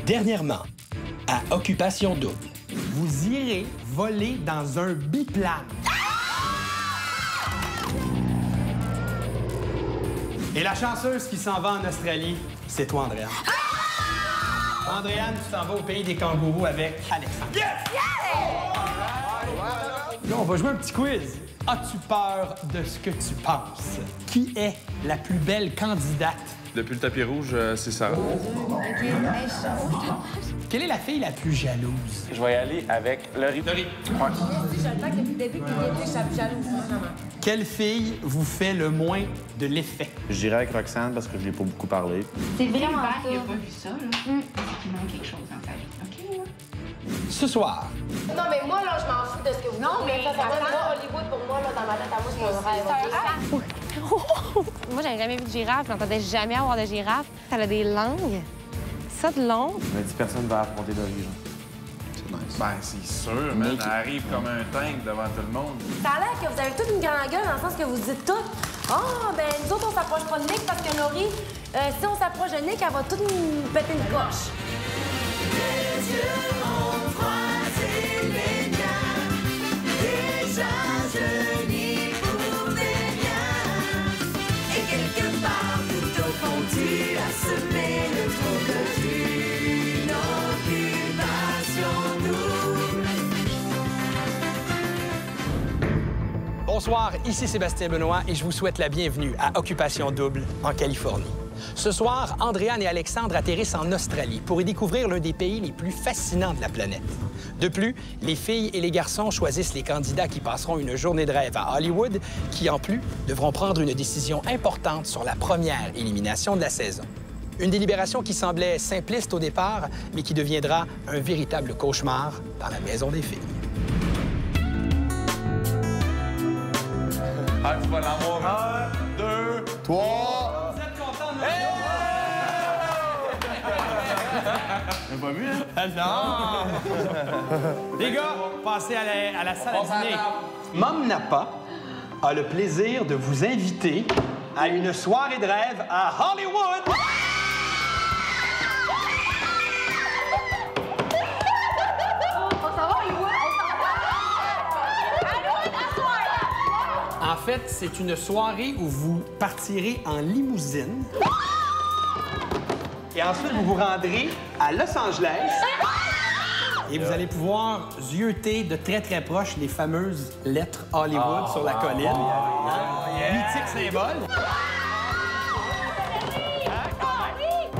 Dernièrement, à Occupation Double. Vous irez voler dans un biplane. Et la chanceuse qui s'en va en Australie, c'est toi, Andréane. Andréane, tu t'en vas au pays des kangourous avec Alexandre. Yes! Là, on va jouer un petit quiz. As-tu peur de ce que tu penses? Qui est la plus belle candidate? Depuis le tapis rouge, c'est Sarah. Quelle est la fille la plus jalouse? Je vais y aller avec Laurie. Laurie. Ouais. Quelle fille vous fait le moins de l'effet? Je dirais avec Roxane parce que je lui ai pas beaucoup parlé. C'est vraiment ça. Il a pas vu ça, là. C'est qu'il manque quelque chose dans sa vie. OK, là? Ce soir, Non, mais moi, là, je m'en fous de ce que vous dites. Mais ça donne moi, Hollywood, pour moi, là, dans ma tête, à moi, c'est mon rêve. Moi, j'avais jamais vu de girafe, je n'entendais jamais avoir de girafe. Elle a des langues. Ça de long. On a dit personne va affronter Laurie. C'est nice. Ben, c'est sûr, man. Elle arrive comme un tank devant tout le monde. Ça a l'air que vous avez toute une grande gueule dans le sens que vous dites tout. Ah, ben nous autres, on s'approche pas de Nick parce que Laurie, si on s'approche de Nick, elle va toute nous péter une coche. Les yeux ont croisé les miens. Déjà, je n'y pour des liens. Et quelque part, tout au fond, tu as semé le trouble d'une occupation double. bonsoir, ici Sébastien Benoît et je vous souhaite la bienvenue à Occupation Double en Californie. Ce soir, Andréane et Alexandre atterrissent en Australie pour y découvrir l'un des pays les plus fascinants de la planète. De plus, les filles et les garçons choisissent les candidats qui passeront une journée de rêve à Hollywood, qui, en plus, devront prendre une décision importante sur la première élimination de la saison. Une délibération qui semblait simpliste au départ, mais qui deviendra un véritable cauchemar dans la maison des filles. Ah, tu vas l'avoir. 1, 2, 3. Vous êtes contents de J'ai pas vu, hein? Non! Les gars, passez à la salle à dîner. Mom Napa a le plaisir de vous inviter à une soirée de rêve à Hollywood! En fait, c'est une soirée où vous partirez en limousine. Et ensuite, vous vous rendrez à Los Angeles. Et vous allez pouvoir zioter de très, très proche les fameuses lettres Hollywood sur la colline. Mythique symbole.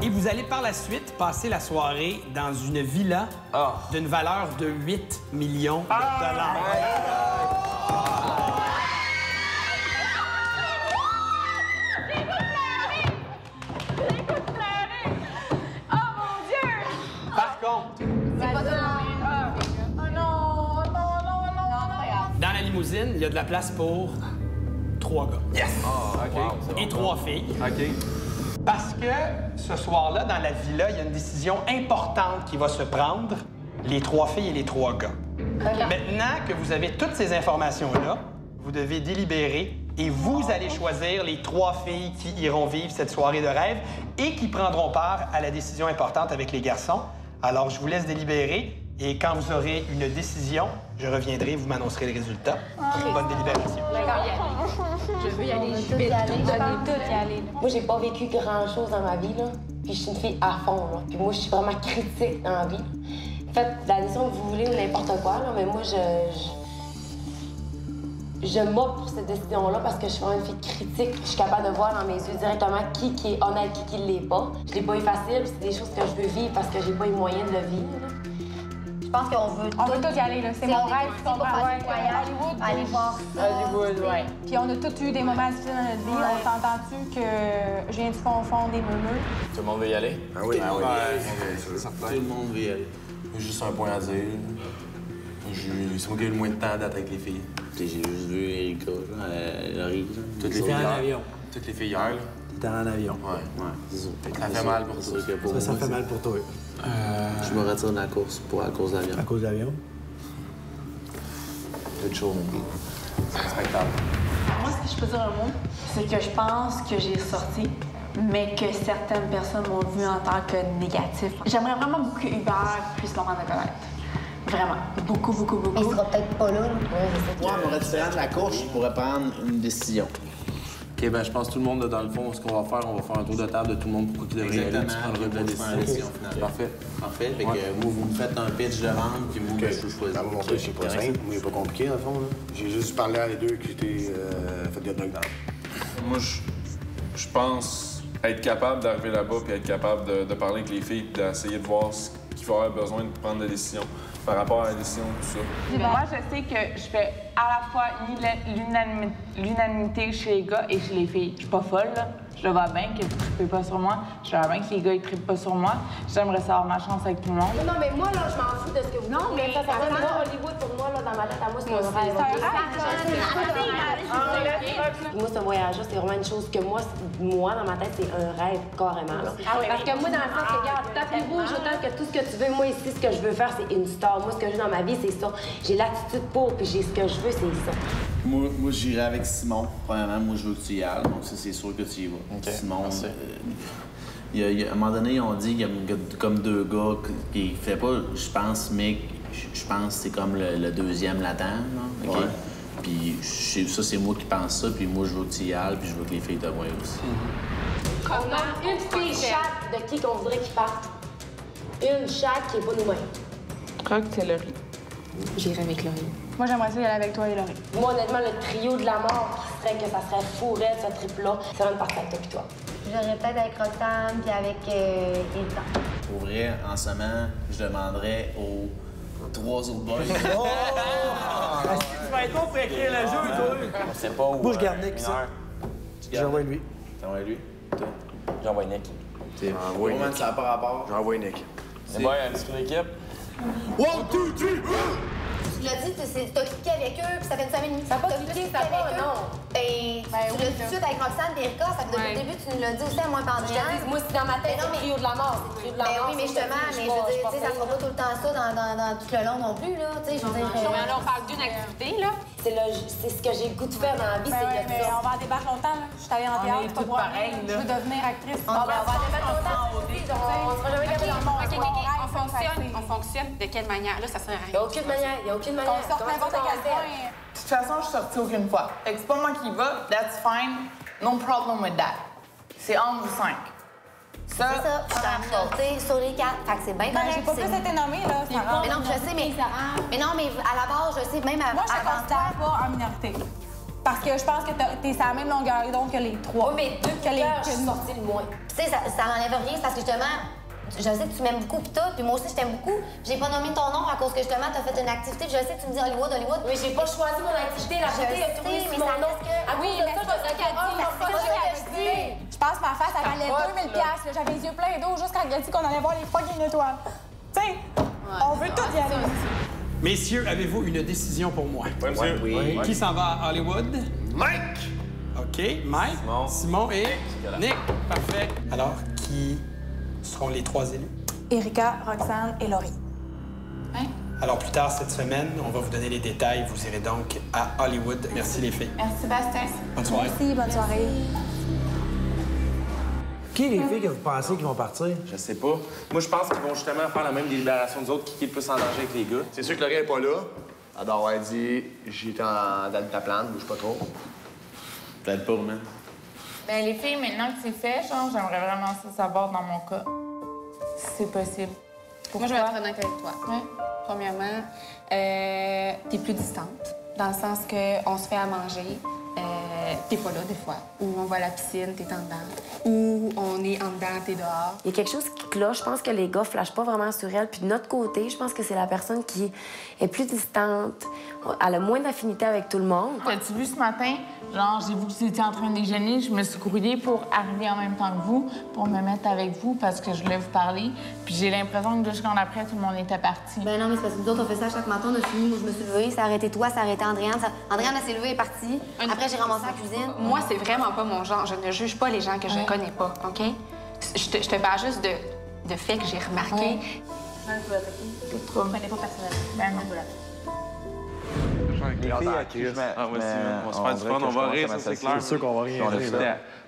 Et vous allez par la suite passer la soirée dans une villa d'une valeur de 8 millions de dollars. Par contre, dans la limousine, il y a de la place pour 3 gars. Yes! Et 3 filles. OK. Parce que ce soir-là, dans la villa, il y a une décision importante qui va se prendre, les 3 filles et les 3 gars. Maintenant que vous avez toutes ces informations-là, vous devez délibérer et vous allez choisir les 3 filles qui iront vivre cette soirée de rêve et qui prendront part à la décision importante avec les garçons. Alors, je vous laisse délibérer et quand vous aurez une décision, je reviendrai, vous m'annoncerez le résultat. Bonne délibération. Je veux y aller. Je vais tout y aller. Moi, j'ai pas vécu grand-chose dans ma vie, là. Puis je suis une fille à fond, là. Puis moi, je suis vraiment critique dans la vie. Faites la décision que vous voulez ou n'importe quoi, là, mais moi, je m'opte pour cette décision-là parce que je suis vraiment une fille critique. Je suis capable de voir dans mes yeux directement qui est honnête, qui l'est pas. Je l'ai pas eu facile, c'est des choses que je veux vivre parce que j'ai pas eu moyen de le vivre, là. Je pense qu'on veut On veut tous y aller, là. C'est mon rêve. On va faire un voyage. Hollywood, Aller voir ça. Hollywood, ouais. Puis on a tous eu des moments difficiles dans notre vie. On s'entend-tu que je viens du fond des meumeux? Tout le monde veut y aller? Ah oui, Ah oui. tout le monde veut y aller. J'ai juste un point à dire. C'est moi qui ai eu le moins de temps d'être avec les filles. J'ai juste vu Erika, Laurie. Toutes les filles hier. Toutes les filles hier, là. T'étais en avion. Ouais. C'est ça. Ça fait mal pour toi. Ça fait mal pour toi. Je me retire de la course à cause de l'avion. À cause de l'avion? Peu de choses, mon gars. C'est respectable. Moi, si je peux dire un mot, c'est que je pense que j'ai sorti mais que certaines personnes m'ont vu en tant que négatif. J'aimerais vraiment beaucoup que Hubert puisse m'en connaître. Vraiment. Beaucoup, beaucoup, beaucoup. Il sera peut-être pas là. Moi, en me retirant de la course, je pourrais prendre une décision. OK, ben je pense que tout le monde, dans le fond, ce qu'on va faire, on va faire un tour de table de tout le monde pourquoi il devrait y aller. Tu prendras de la décision finale. Parfait. Parfait. Fait que moi, vous me faites un pitch de vente, puis moi, je choisis. Mon pitch, c'est pas simple. Moi, il est pas compliqué, dans le fond. J'ai juste parlé à les deux qui étaient fait des knockdowns. Moi, je pense être capable d'arriver là-bas puis être capable de parler avec les filles et d'essayer de voir ce qu'il va avoir besoin de prendre des décisions par rapport à la décision, tout ça. Moi, je sais que je fais à la fois l'unanimité chez les gars et chez les filles. Je suis pas folle, là. Je le vois bien que tu trippes pas sur moi. Je vois bien que les gars, ils trippent pas sur moi. J'aimerais savoir ma chance avec tout le monde. Non, mais moi, là, je m'en fous de ce que vous dites. Non, mais ça Hollywood, pour moi, là, dans ma tête, à moi, c'est un rêve. Moi, ce voyage-là, c'est vraiment une chose que moi, dans ma tête, c'est un rêve, carrément. Là. Parce que moi, dans le sens que, regarde, tapis rouge, autant que tout ce que tu veux, moi, ici, ce que je veux faire, c'est une star. Moi, ce que je veux dans ma vie, c'est ça. J'ai l'attitude pour, puis j'ai ce que je veux, c'est ça. Moi j'irai avec Simon. Premièrement, moi, je veux que tu y ailles. Donc, ça, c'est sûr que tu y vas. Okay. Simon, à un moment donné, ils ont dit qu'il y a comme deux gars qui ne fait pas, je pense, mais je pense que c'est comme le deuxième latent. Là, okay? Ouais. Puis ça, c'est moi qui pense ça. Puis moi, je veux que tu y ailles, puis je veux que les filles te voient aussi. On a une fille chaque de qui qu'on voudrait qu'il parte. Une chaque qui n'est pas nous-mêmes. Je crois que c'est Laurie. J'irai avec Laurie. Moi, j'aimerais ça y aller avec toi et Laurie. Moi, honnêtement, le trio de la mort qui serait que ça serait fourré, ce trip-là, c'est vraiment partir avec toi et toi. J'aurais peut-être avec Roxane puis avec Elsa. Pour vrai, en ce moment, je demanderais aux 3 autres boys. Oh! Tu vas être bon pour écrire le jeu, toi! On sait pas où. Moi, je garde Nick, ça. J'envoie lui. T'envoies lui? Toi? J'envoie Nick. Comment ça n'a pas rapport? J'envoie Nick. C'est bon, il y a un petit peu d'équipe. 1, 2, 3, Tu l'as dit, t'as cliqué avec eux, puis ça fait une 5 minutes. Ça n'a pas cliqué, ça pas, non. Ben, tu l'as dit tout de suite avec Roxane et Erika, ça fait depuis le début, tu nous l'as dit aussi à moi pendant. Moi, c'est dans ma tête, c'est le trio de la mort. C'est le trio de la mort. Oui, mais justement, mais je veux dire, tu sais, ça ne fera pas tout le temps ça dans tout le long non plus, là. Tu sais, je veux dire. Mais là, on parle d'une activité, là. C'est ce que j'ai le goût de faire dans la vie, c'est le Mais on va en débattre longtemps, là. Je suis allée en théâtre, c'est pas pour rien. Je veux devenir actrice. On va en débattre longtemps. On sera jamais capable. On fonctionne de quelle manière? Là, ça sert à rien. Il n'y a aucune manière. Il n'y a aucune manière. On sort n'importe quel point. De toute façon, je suis sortie aucune fois. Fait que c'est pas moi qui y va, that's fine. No problem with that. C'est entre vous 5. Ça, c'est ça. On a minorité sur les 4. Fait que c'est bien correct. J'ai pas plus été nommée, là. Mais non, je sais, mais non, mais à la base, je sais, même avant. Moi, je te considère pas en minorité. Parce que je pense que t'es sur la même longueur d'onde que les 3. Oui, mais deux que je suis sortie le moins. Tu sais, ça n'enlève rien, parce que justement, je sais que tu m'aimes beaucoup, pis tout, puis moi aussi, je t'aime beaucoup. J'ai pas nommé ton nom à cause que justement, t'as fait une activité, puis je sais que tu me dis Hollywood. Oui, j'ai pas choisi mon activité, la vérité, mais ça reste que. Ah oui, mais ça, je pense que ma face, elle valait 2000 $. J'avais les yeux pleins d'eau jusqu'à quand elle a dit qu'on allait voir les fucking étoiles. Tu sais, on veut tout y aller. Messieurs, avez-vous une décision pour moi? Oui, monsieur. Oui. Qui s'en va à Hollywood? Mike! OK. Mike, Simon et Nick. Parfait. Alors, qui seront les 3 élus? Erika, Roxane et Laurie. Alors, plus tard cette semaine, on va vous donner les détails. Vous irez donc à Hollywood. Merci les filles. Merci, Bastien. Bonne soirée. Merci, bonne soirée. Qui les filles que vous pensez qui vont partir? Je sais pas. Moi, je pense qu'ils vont justement faire la même délibération des autres, qui est le plus en danger avec les gars. C'est sûr que Laurie n'est pas là. Elle doit avoir dit j'étais en date de ta plante, bouge pas trop. Peut-être pas, man. Ben, les filles, maintenant que c'est fait, genre, j'aimerais vraiment ça savoir dans mon cas. Si c'est possible. Moi, je vais être honnête avec toi. Ouais. Premièrement, t'es plus distante, dans le sens qu'on se fait à manger. T'es pas là des fois. Ou on va à la piscine, t'es en dedans. Ou on est en dedans, t'es dehors. Il y a quelque chose qui cloche. Je pense que les gars flashent pas vraiment sur elle. Puis de notre côté, je pense que c'est la personne qui est plus distante. Elle a moins d'affinité avec tout le monde. T'as-tu vu ce matin? Genre, j'ai vu que vous étiez en train de déjeuner. Je me suis grouillée pour arriver en même temps que vous, pour me mettre avec vous parce que je voulais vous parler. Puis j'ai l'impression que 2 secondes après, tout le monde était parti. Ben non, mais c'est parce que nous autres, on fait ça chaque matin. On a fini. Moi, je me suis levée. Ça a arrêté toi, ça a arrêté Andréane. Andréane, elle s'est levée et est partie. Après, j'ai ramassé la cuisine. Moi, c'est vraiment pas mon genre. Je ne juge pas les gens que je ne connais pas, OK? Je te parle juste de faits que j'ai remarqués. Pas de trouble. Je connais pas personnellement. Ben non. Les filles à qui je mets. Ah, moi aussi, on se fait du fun, on va rire, ça, c'est clair. C'est sûr qu'on va rire.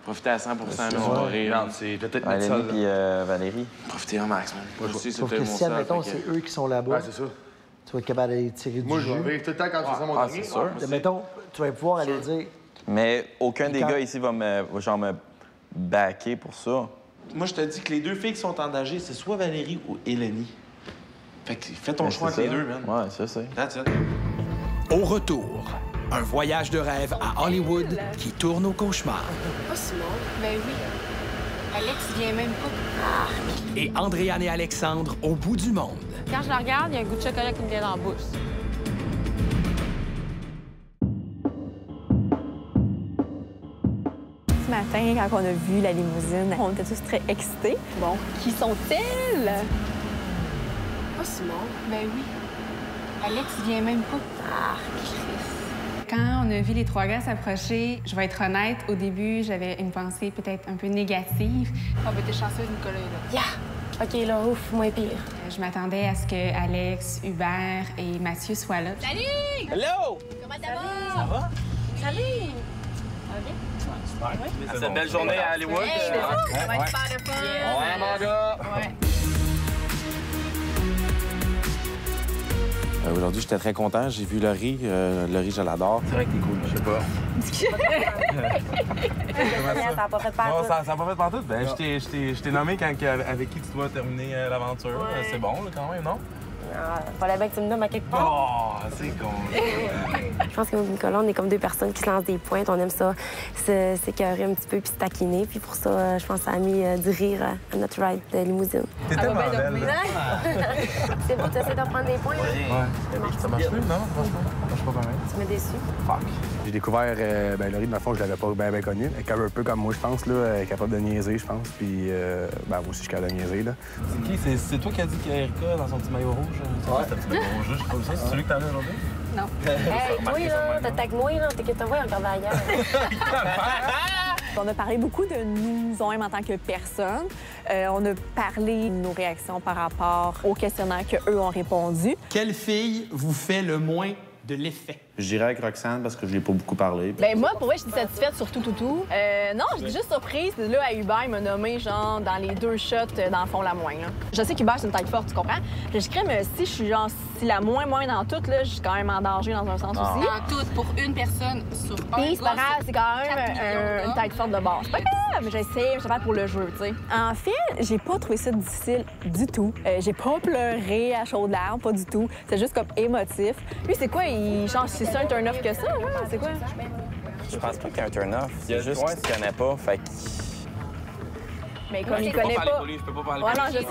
Profitez à 100 %, on va rire. C'est peut-être mettre ça. Puis Valérie. Profitez un max, man. Moi aussi, Sauf que si, admettons, c'est eux qui sont là-bas, c'est ça. tu vas être capable d'aller tirer du Moi, jus. je vais rire tout le temps quand je fais ça, mon dernier. C'est sûr. Admettons, tu vas pouvoir aller dire... Mais aucun des gars ici va me backer pour ça. Moi, je te dis que les deux filles qui sont en danger, c'est soit Valérie ou Eleni. Fait que fais ton choix entre les deux, man. Ouais, ça, c'est. That's it. Au retour, un voyage de rêve à Hollywood qui tourne au cauchemar. Pas Simon. Ben oui. Alex vient même pas. Et Andréane et Alexandre au bout du monde. Quand je la regarde, il y a un goût de chocolat qui me vient dans la bouche. Ce matin, quand on a vu la limousine, on était tous très excités. Bon, qui sont-elles? Pas Simon. Ben oui. Alex vient même pas. Quand on a vu les trois gars s'approcher, je vais être honnête, au début, j'avais une pensée peut-être un peu négative. Ah, ben t'es chanceuse, Nicolas est là. OK, là, ouf, moins pire. Je m'attendais à ce que Alex, Hubert et Mathieu soient là. Salut! Hello! Comment ça va? Ça va? Salut! Ça va bien? C'est une belle journée à Hollywood. Ça va être super le fun. Ouais, mon gars. Ouais. Aujourd'hui, j'étais très content. J'ai vu Laurie. Laurie, je l'adore. C'est vrai que t'es cool, je sais pas. Ça n'a pas fait peur. Non, ça n'a pas fait partout. Ben, je t'ai nommé avec qui tu dois terminer l'aventure. Ouais. C'est bon, là, quand même, non? Fallait bien que tu me nommes à quelque part. Oh, c'est con. Je pense que Nicolas, on est comme deux personnes qui se lancent des pointes. On aime ça s'écœurer un petit peu puis se taquiner. Puis pour ça, je pense que ça a mis du rire à notre ride de limousine. T'es tellement belle. C'est beau, tu essaies de prendre des points. Ouais. Ça marche plus, non? Franchement, ça marche pas pareil. Tu m'as déçu. Fuck. J'ai découvert Laurie, dans le fond, je l'avais pas bien connue. Elle est un peu comme moi, je pense, là. Elle est capable de niaiser, je pense. Puis, moi aussi, je suis capable de niaiser, là. C'est qui? C'est toi qui as dit qu'il y a Erika dans son petit maillot rouge? Ouais. C'est un petit maillot rouge, je crois ça. C'est celui que t'as as aujourd'hui? Non. Hey, toi, là, t'attaques moi, là. T'es que t'as vu encore ailleurs. On a parlé beaucoup de nous-mêmes en tant que personnes. On a parlé de nos réactions par rapport aux questionnaires qu'eux ont répondu. Quelle fille vous fait le moins de l'effet? Je dirais avec Roxane parce que je lui ai pas beaucoup parlé. Ben moi, pour vrai, je suis satisfaite sur tout. Non, j'étais juste surprise. Là, à Hubert, il m'a nommé, genre, dans les 2 shots, dans le fond, la moins. Là. Je sais qu'Hubert, c'est une taille forte, tu comprends? Puis je crée, mais si je suis, genre, si la moins dans tout, là, je suis quand même en danger dans un sens aussi. En tout, pour une personne sur un Puis c'est pas gars, grave, c'est quand même une taille forte de base. C'est pas grave, mais j'essaie, je vais pour le jeu, tu sais. En fait, j'ai pas trouvé ça difficile du tout. J'ai pas pleuré à chaudes larmes, pas du tout. C'est juste comme émotif. Lui, c'est quoi? Il change, c'est ça un turn-off que ça? Ouais, c'est quoi? Je pense pas qu'il y a un turn-off. Il y a juste qu'il se connaît pas, fait que... Mais comme il connaît pas... Je peux pas parler Ouais, non, je sais.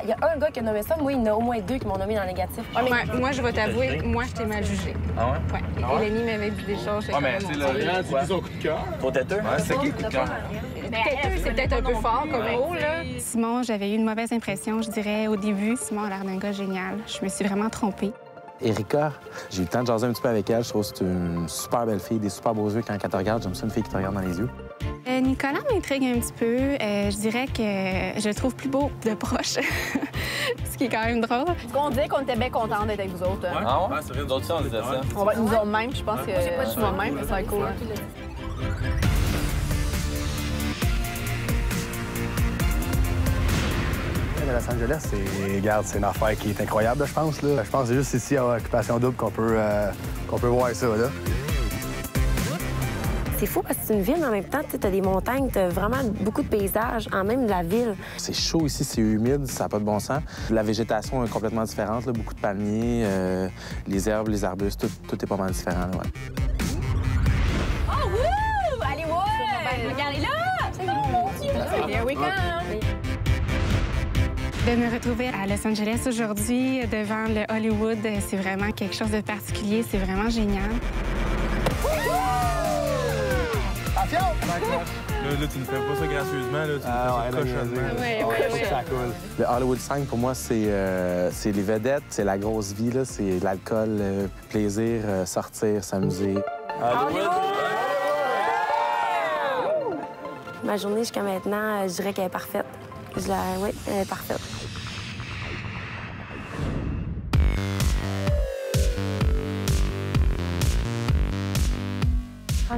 Il y a un gars qui a nommé ça. Moi, il y en a au moins 2 qui m'ont nommé dans le négatif. Ouais, moi, je vais t'avouer, moi, je t'ai mal jugée. Ah ouais? Ouais. Eleni m'avait dit des choses. Ouais, mais c'est le son coup de cœur. Trop têteux? Ouais, c'est qui le coup de cœur? Têteux, c'est peut-être un peu fort comme mot, là. Simon, j'avais eu une mauvaise impression, je dirais, au début. Simon a l'air d'un gars génial. Je me suis vraiment trompée. Erika, j'ai eu le temps de jaser un petit peu avec elle. Je trouve que c'est une super belle fille, des super beaux yeux quand elle te regarde. J'aime ça, une fille qui te regarde dans les yeux. Nicolas m'intrigue un petit peu. Je dirais que je le trouve plus beau de proche, ce qui est quand même drôle. On disait qu'on était bien contents d'être avec vous autres. Ouais, ah ouais? C'est vrai, d'autres aussi, on disait ça. On va être nous autres mêmes, je pense que je suis moi-même, mais ça va être cool. Los Angeles, c'est une affaire qui est incroyable, je pense. Là. Je pense que c'est juste ici, à Occupation Double, qu'on peut voir ça. Là. C'est fou parce que c'est une ville, mais en même temps, tu as des montagnes, tu as vraiment beaucoup de paysages, en même de la ville. C'est chaud ici, c'est humide, ça n'a pas de bon sens. La végétation est complètement différente, là. Beaucoup de palmiers, les herbes, les arbustes, tout est pas mal différent. Là, ouais. Oh, wouh! Hollywood! Regardez là! C'est mon Dieu! Here we come! De me retrouver à Los Angeles aujourd'hui, devant le Hollywood, c'est vraiment quelque chose de particulier. C'est vraiment génial. Attention! Là, tu ne fais pas ça gracieusement, là, tu fais ça cochonnement. Oui. Ça coule. Le Hollywood 5, pour moi, c'est les vedettes, c'est la grosse vie, là, c'est l'alcool, plaisir, sortir, s'amuser. Hollywood! Ma journée jusqu'à maintenant, je dirais qu'elle est parfaite. Oui, elle est parfaite.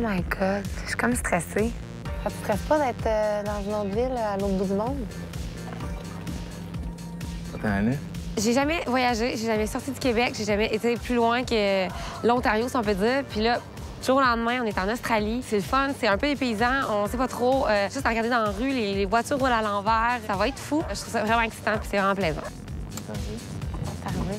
my God, je suis comme stressée. Ça te stresse pas d'être dans une autre ville, à l'autre bout du monde? Attends, J'ai jamais voyagé, j'ai jamais sorti du Québec, j'ai jamais été plus loin que l'Ontario, si on peut dire. Puis là, du jour au lendemain, on est en Australie. C'est le fun, c'est un peu dépaysant, on sait pas trop. Juste à regarder dans la rue, les voitures roulent à l'envers. Ça va être fou. Je trouve ça vraiment excitant puis c'est vraiment plaisant. C'est arrivé.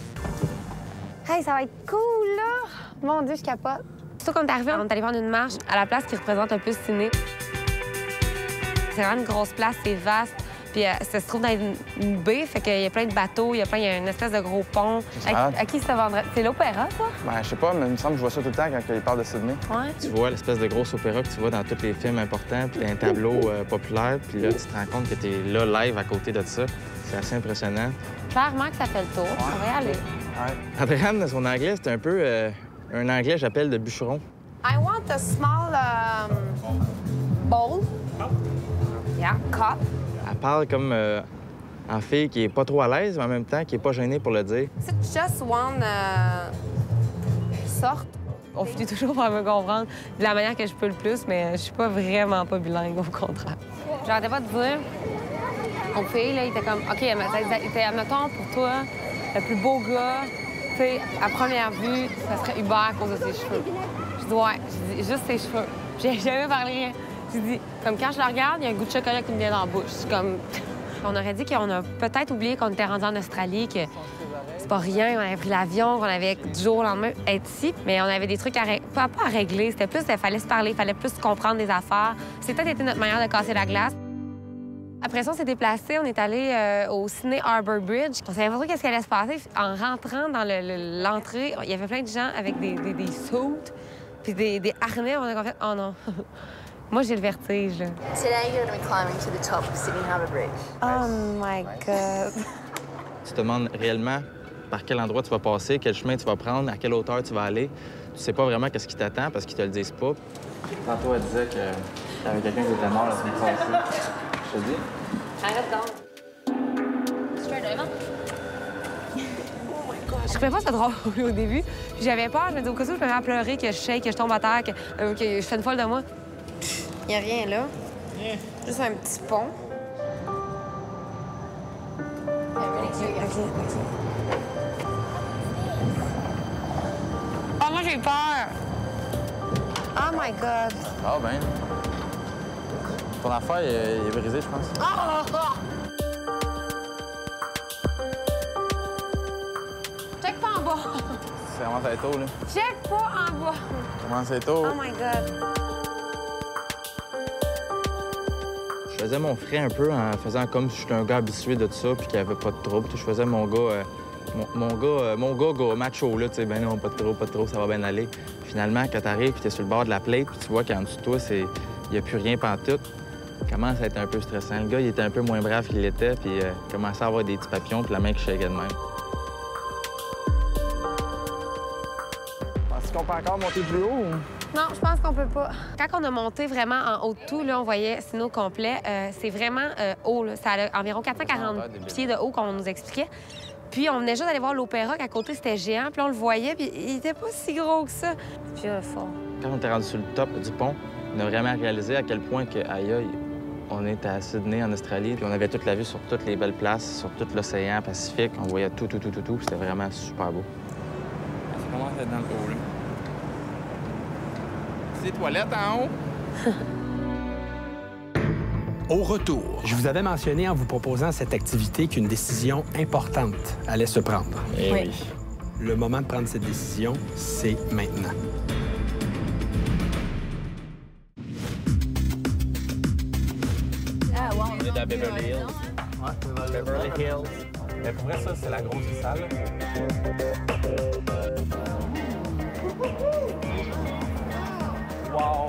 Hey, ça va être cool, là! Mon Dieu, je capote. Surtout quand on est arrivé, on est allé prendre une marche à la place qui représente un peu Sydney. C'est vraiment une grosse place, c'est vaste. Puis ça se trouve dans une baie, fait qu'il y a plein de bateaux, il y a une espèce de gros pont. À qui ça vendrait? C'est l'opéra, ça? Ben, je sais pas, mais il me semble que je vois ça tout le temps quand ils parlent de Sydney. Ouais. Tu vois l'espèce de gros opéra que tu vois dans tous les films importants, puis un tableau populaire, puis là, tu te rends compte que tu es là, live, à côté de ça. C'est assez impressionnant. Clairement que ça fait le tour. On va y aller. Ouais. Adrienne, son anglais, c'est un peu un anglais, j'appelle, de bûcheron. I want a small bowl. Yeah, cup. Elle parle comme en fille qui est pas trop à l'aise, mais en même temps qui est pas gênée pour le dire. C'est just one sorte. On finit toujours par me comprendre de la manière que je peux le plus, mais je suis pas vraiment pas bilingue, au contraire. J'arrêtais pas de dire aux filles, là, il était comme, OK, admettons, pour toi, le plus beau gars, tu sais, à première vue, ça serait Hubert à cause de ses cheveux. Je dis, ouais, je dis, juste ses cheveux. J'ai jamais parlé rien. Je dis, comme quand je la regarde, il y a un goût de chocolat qui me vient dans la bouche. C'est comme... On aurait dit qu'on a peut-être oublié qu'on était rendu en Australie, que c'est pas rien, on avait pris l'avion, qu'on avait du jour au lendemain être ici, mais on avait des trucs pas à régler. C'était plus, il fallait se parler, il fallait plus comprendre des affaires. C'est peut-être été notre manière de casser la glace. Après ça, on s'est déplacé, on est allé au Sydney Harbour Bridge. On savait pas trop qu'est-ce qui allait se passer. En rentrant dans l'entrée, il y avait plein de gens avec des suits, puis des harnais. On a fait, oh non. Moi, j'ai le vertige. Today, you're going to be climbing to the top of Sydney Harbour Bridge. Oh my God. Tu te demandes réellement par quel endroit tu vas passer, quel chemin tu vas prendre, à quelle hauteur tu vas aller. Tu sais pas vraiment qu'est-ce qui t'attend parce qu'ils te le disent pas. Tantôt, elle disait qu'il y avait quelqu'un qui était mort la semaine passée. Je te dis? Arrête donc. Straight over. Je trouvais pas ça drôle au début. J'avais peur, je me disais au cas où je me mets à pleurer, que je shake, que je tombe à terre, que je fais une folle de moi. Il n'y a rien là. Juste un petit pont. OK. Oh, moi, j'ai peur. Oh my God. Ah, ben. Ton affaire est brisée, je pense. Oh! Check pas en bas. Ça commence à être tôt, là. Check pas en bas. Ça commence à être tôt. Oh my God. Je faisais mon frais un peu en faisant comme si j'étais un gars habitué de ça puis qu'il n'y avait pas de trouble. Je faisais mon gars, mon gars macho, là, tu sais, ben non, pas de trop, ça va bien aller. Finalement, quand t'arrives puis t'es sur le bord de la plate puis tu vois qu'en dessous de toi, il n'y a plus rien pantoute, commence à être un peu stressant. Le gars, il était un peu moins brave qu'il l'était puis commençait à avoir des petits papillons puis la main qui shakeait de même. Penses-tu qu'on peut encore monter plus haut? Non, je pense qu'on peut pas. Quand on a monté vraiment en haut de tout, là, on voyait Sydney complet. C'est vraiment haut. Là. Ça a environ 440 pieds de haut qu'on nous expliquait. Puis on venait juste d'aller voir l'opéra, qu'à côté, c'était géant. Puis on le voyait, puis il était pas si gros que ça. Puis fort. Quand on était rendu sur le top du pont, on a vraiment réalisé à quel point que, aïe, aïe, on était à Sydney, en Australie, puis on avait toute la vue sur toutes les belles places, sur tout l'océan Pacifique. On voyait tout. C'était vraiment super beau. Ça commence à être dans le haut, là. Des toilettes en haut. Au retour, je vous avais mentionné en vous proposant cette activité qu'une décision importante allait se prendre. Eh oui. Le moment de prendre cette décision, c'est maintenant. On est à Beverly Hills. Ouais, Beverly Hills. Mais pour vrai, ça, c'est la grosse salle. Wow!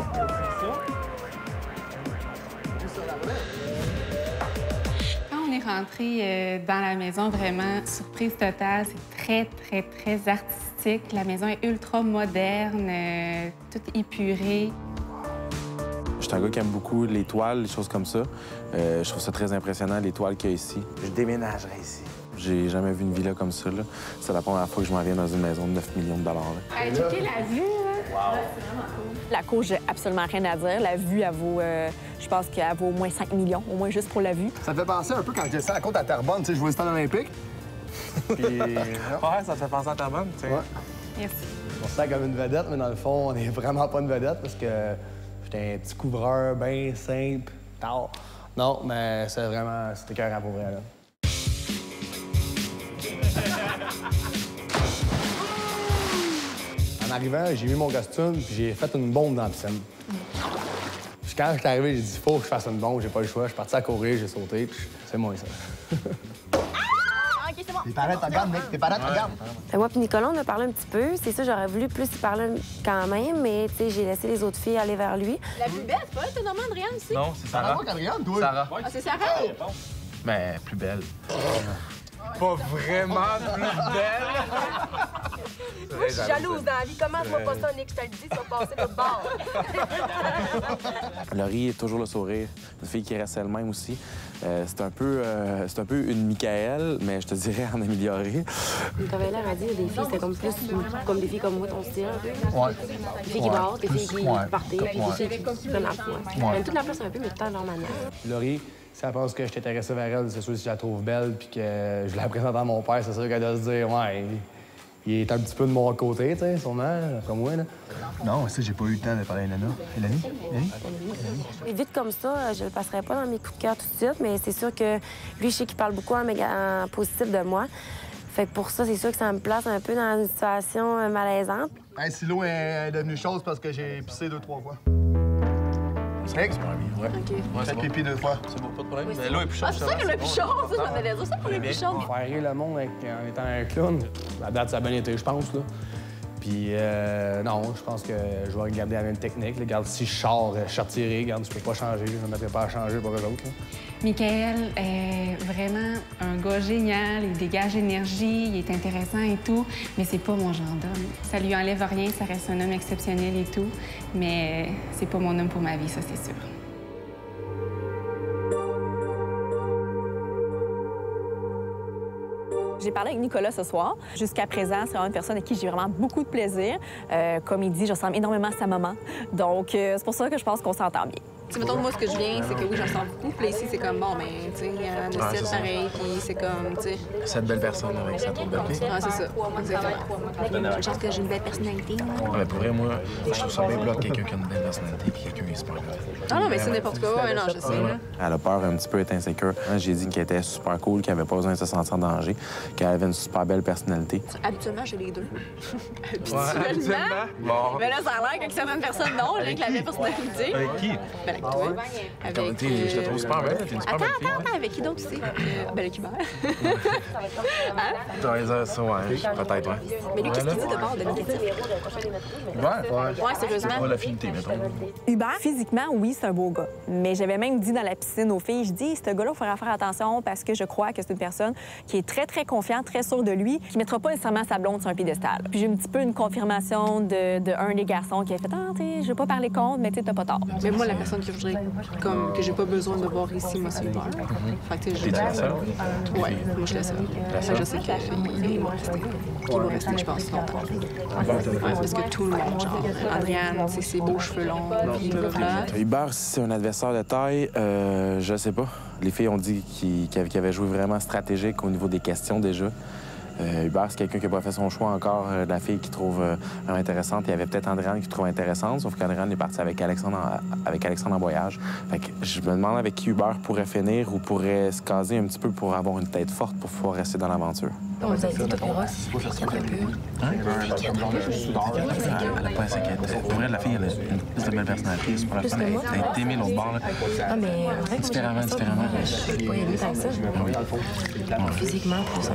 C'est ça? Quand on est rentré dans la maison, vraiment, surprise totale. C'est très artistique. La maison est ultra moderne, toute épurée. Je suis un gars qui aime beaucoup les toiles, les choses comme ça. Je trouve ça très impressionnant, les toiles qu'il y a ici. Je déménagerais ici. J'ai jamais vu une villa comme ça, là. C'est la première fois que je m'en viens dans une maison de 9 millions de dollars. Checker la vue, là. La cour, j'ai absolument rien à dire. La vue, elle vaut, je pense qu'elle vaut au moins 5 millions, au moins juste pour la vue. Ça me fait penser un peu quand j'étais à la côte à Terrebonne, tu sais, je jouais au stade olympique. Puis... ouais, ça te fait penser à Terrebonne, tu sais. Ouais. Merci. On se sent comme une vedette, mais dans le fond, on n'est vraiment pas une vedette parce que j'étais un petit couvreur bien simple, tard. Non, mais c'est vraiment... C'était écœurant pour vrai, là. En arrivant, j'ai mis mon costume puis j'ai fait une bombe dans la piscine. Puis quand je suis arrivé, j'ai dit « Faut que je fasse une bombe, j'ai pas le choix. » Je suis parti à courir, j'ai sauté, puis c'est moi, ça. OK, c'est bon. Tes parents te regardent, mec. Tes parents te regardent. Moi puis Nicolas, on a parlé un petit peu. C'est ça, j'aurais voulu plus y parler quand même, mais tu sais, j'ai laissé les autres filles aller vers lui. La plus belle, c'est pas elle, t'es normale, Adrienne, aussi? Non, c'est Sarah. Sarah qu'Adrienne, toi? Sarah. Ah, c'est Sarah? Ben, plus belle. Pas vraiment plus belle. Moi, je suis jalouse dans la vie. Comment je vois pas ça, Nick? Je te le dis, tu vas passer de bord. Laurie est toujours le sourire. Une fille qui reste elle-même aussi. C'est un peu une Michael, mais je te dirais en amélioré. T'avais l'air à dire des filles, c'était comme plus comme des filles comme moi, ton style un peu. Ouais. Des filles qui battent, des filles qui partaient, puis des filles qui prennent la place. Même toute la place un peu, mais tout à leur manière. Laurie, si elle pense que je t'intéressais vers elle, c'est sûr que si je la trouve belle puis que je la présente à mon père, c'est sûr qu'elle doit se dire « Ouais, il est un petit peu de mon côté, tu sais, sûrement, comme moi, là. » Non, ça, j'ai pas eu le temps de parler à Nana. Elanie? Et vite comme ça, je le passerai pas dans mes coups de cœur tout de suite, mais c'est sûr que lui, je sais qu'il parle beaucoup en positif de moi. Fait que pour ça, c'est sûr que ça me place un peu dans une situation malaisante. Hey, Silo est devenu chose parce que j'ai pissé 2-3 fois. C'est super bien, ouais. OK. Fait pipi 2 fois. C'est bon, pas de problème. Mais l'eau est plus chaude. Ah, c'est ça que le plus chaud, ça, j'en allais dire ça pour le plus chaud. Faire rire le monde en étant un clown, la date, ça a bien été, je pense, là. Puis, non, je pense que je vais regarder la même technique. Regarde, si je sors, je sortirai. Regarde, je peux pas changer. Je ne me mettrai pas à changer pour eux autres. Là. Michael est vraiment un gars génial. Il dégage l'énergie, il est intéressant et tout, mais c'est pas mon genre d'homme. Ça lui enlève rien, ça reste un homme exceptionnel et tout, mais c'est pas mon homme pour ma vie, ça, c'est sûr. J'ai parlé avec Nicolas ce soir. Jusqu'à présent, c'est vraiment une personne avec qui j'ai vraiment beaucoup de plaisir. Comme il dit, je ressemble énormément à sa maman. Donc, c'est pour ça que je pense qu'on s'entend bien. Tu sais, mettons, moi, ce que je viens, c'est que oui, j'en sens beaucoup. Puis ici, c'est comme, bon, mais, tu sais, il y en a 7 pareils, puis c'est comme, tu sais. 7 belles personnes avec 7 autres belles filles. Ah, c'est ça. Exactement. Je pense que j'ai une belle personnalité. Ouais, pour vrai, moi, je trouve ça bien plat quelqu'un qui a une belle personnalité puis quelqu'un qui est super cool. Ah non, mais c'est n'importe quoi. Ouais, non, je sais, là. Elle a peur un petit peu, est insécure. J'ai dit qu'elle était super cool, qu'elle avait pas besoin de se sentir en danger, qu'elle avait une super belle personnalité. Habituellement, j'ai les deux. Habituellement? Bon. Mais là, ça a l'air qu'avec certaines personnes, non, j'ai avec la même personnalité. Avec qui? Ben, avec toi. Avec, je te trouve super belle. T'es une super belle fille. Attends, avec qui donc, tu sais? Ben, le Hubert. Hein? Ça, ouais, peut-être, ouais. Mais lui, qu'est-ce qu'il dit de bord de négatif? Ouais, sérieusement. Pas l'affinité, mettons. Hubert, physiquement, oui, c'est un beau gars. Mais j'avais même dit dans la piscine aux filles, je dis, ce gars-là, il faudra faire attention parce que je crois que c'est une personne qui est très, très confiante, très sûre de lui, qui ne mettra pas nécessairement sa blonde sur un piédestal. Puis j'ai un petit peu une confirmation de un des garçons qui a fait, ah, tu sais, je veux pas parler contre, mais tu sais, t'as pas tort. Mais moi, la personne que je voudrais, comme que j'ai pas besoin de voir ici, moi, c'est Hubert. Fait que, tu sais, T'es-tu la seule? Ouais, moi, je suis la seule. Je sais qu'il va rester. Qu'il va rester, je pense, longtemps. Ouais, parce que tout le monde, genre, Adrienne, c'est ses beaux cheveux longs, puis il me flatte. Hubert, si c'est un adversaire de taille, je sais pas. Les filles ont dit qu'il avait joué vraiment stratégique au niveau des questions déjà. Hubert, c'est quelqu'un qui n'a pas fait son choix encore de la fille qu'il trouve vraiment intéressante. Il y avait peut-être Andréane qui trouve intéressante, sauf qu'Andréane est partie avec Alexandre en voyage. Fait que je me demande avec qui Hubert pourrait finir ou pourrait se caser un petit peu pour avoir une tête forte pour pouvoir rester dans l'aventure. On dirait que tu verras si elle a un peu. Elle a pas s'inquiéter. Pour vrai, la fille, elle a une plus de belle personnalité. C'est pour la fun. Elle a aimé l'autre bord, là. Ah, mais en vrai, différemment. Je sais pas y aller tant que ça. Physiquement, pour ça.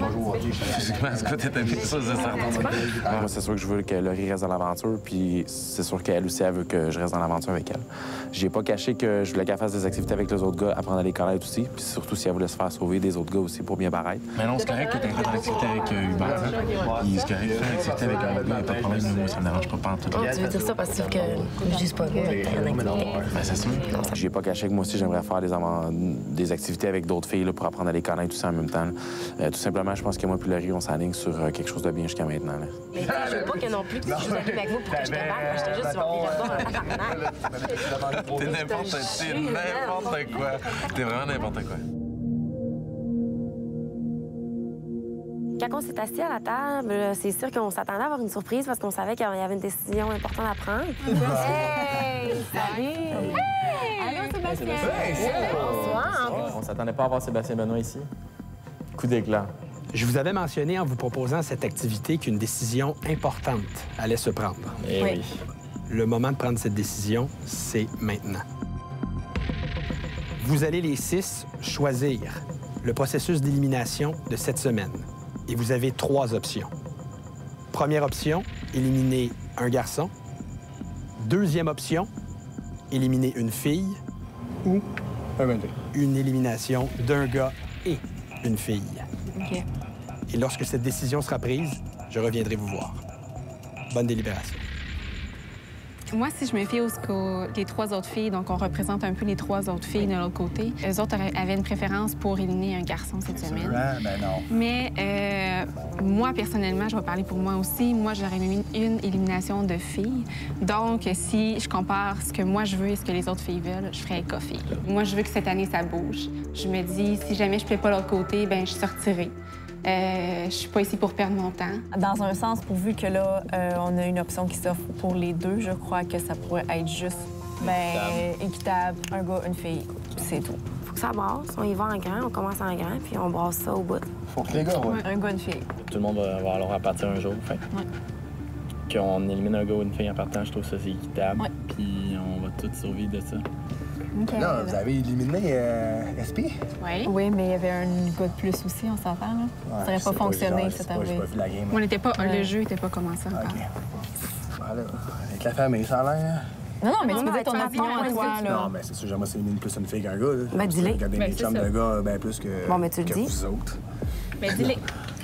Physiquement, est-ce que t'es aimé ça, c'est certain? Moi, c'est sûr que je veux que Laurie reste dans l'aventure, puis c'est sûr qu'elle aussi, elle veut que je reste dans l'aventure avec elle. J'ai pas caché que je voulais qu'elle fasse des activités avec les autres gars, apprendre à les connaître aussi, puis surtout si elle voulait se faire sauver des autres gars aussi pour bien paraître. Mais non, c'est correct que t'aies fait l'activité activité avec Hubert. Il se carré faire activité avec un gars, pas de problème, moi, ça me dérange pas en tout. Tu veux dire ça parce que je dis pas bien Ben, c'est sûr. J'ai pas caché que moi aussi, j'aimerais faire des activités avec d'autres filles là, pour apprendre à les connaître tout ça en même temps. Tout simplement, je pense que moi et Laurie, on s'aligne sur quelque chose de bien jusqu'à maintenant. Là. Mais je veux pas que non plus que je sois avec vous pour que je te parle. Je te juste, tu vas venir T'es n'importe quoi. T'es vraiment n'importe quoi. Quand on s'est assis à la table, c'est sûr qu'on s'attendait à avoir une surprise parce qu'on savait qu'il y avait une décision importante à prendre. Hey! Salut! Hey! Allô, Sébastien! Bonsoir! On s'attendait pas à voir Sébastien Benoît ici. Coup d'éclat. Je vous avais mentionné en vous proposant cette activité qu'une décision importante allait se prendre. Eh oui. Le moment de prendre cette décision, c'est maintenant. Vous allez les 6 choisir le processus d'élimination de cette semaine. Et vous avez 3 options. Première option, éliminer un garçon. Deuxième option, éliminer une fille. Ou une élimination d'un gars et une fille. OK. Et lorsque cette décision sera prise, je reviendrai vous voir. Bonne délibération. Moi, si je me fie les 3 autres filles, donc on représente un peu les 3 autres filles de l'autre côté, eux autres avaient une préférence pour éliminer un garçon cette semaine. Ben non. Mais moi, personnellement, je vais parler pour moi aussi, moi, j'aurais mis une élimination de filles. Donc, si je compare ce que moi je veux et ce que les autres filles veulent, je ferais éco-fille. Moi, je veux que cette année, ça bouge. Je me dis, si jamais je ne plais pas l'autre côté, ben je sortirai. Je suis pas ici pour perdre mon temps. Dans un sens, pourvu que là, on a une option qui s'offre pour les deux, je crois que ça pourrait être juste équitable. Un gars, une fille, c'est tout. Faut que ça brasse. On y va en grand, on commence en grand, puis on brasse ça au bout. Faut que les gars, ouais. Un gars, une fille. Tout le monde va alors à partir un jour. Fait. Qu'on élimine un gars ou une fille en partant, je trouve que ça c'est équitable. Puis on va tous survivre de ça. Okay. Là, vous avez éliminé SP? Oui. Oui, mais il y avait un gars de plus aussi, on s'entend, là. Ça n'aurait pas fonctionné, cette arrivée. On n'était pas... Le jeu n'était pas commencé encore. Voilà. Avec la famille, ça a l'air. Non, mais tu me dis ton opinion à toi, là. Non, mais c'est sûr, j'aimerais c'est plus une fille qu'un gars, là. Ben, dis-le. Regarder les chums de gars, ben plus que, bon, mais tu le dis. vous autres. Ben, dis-le.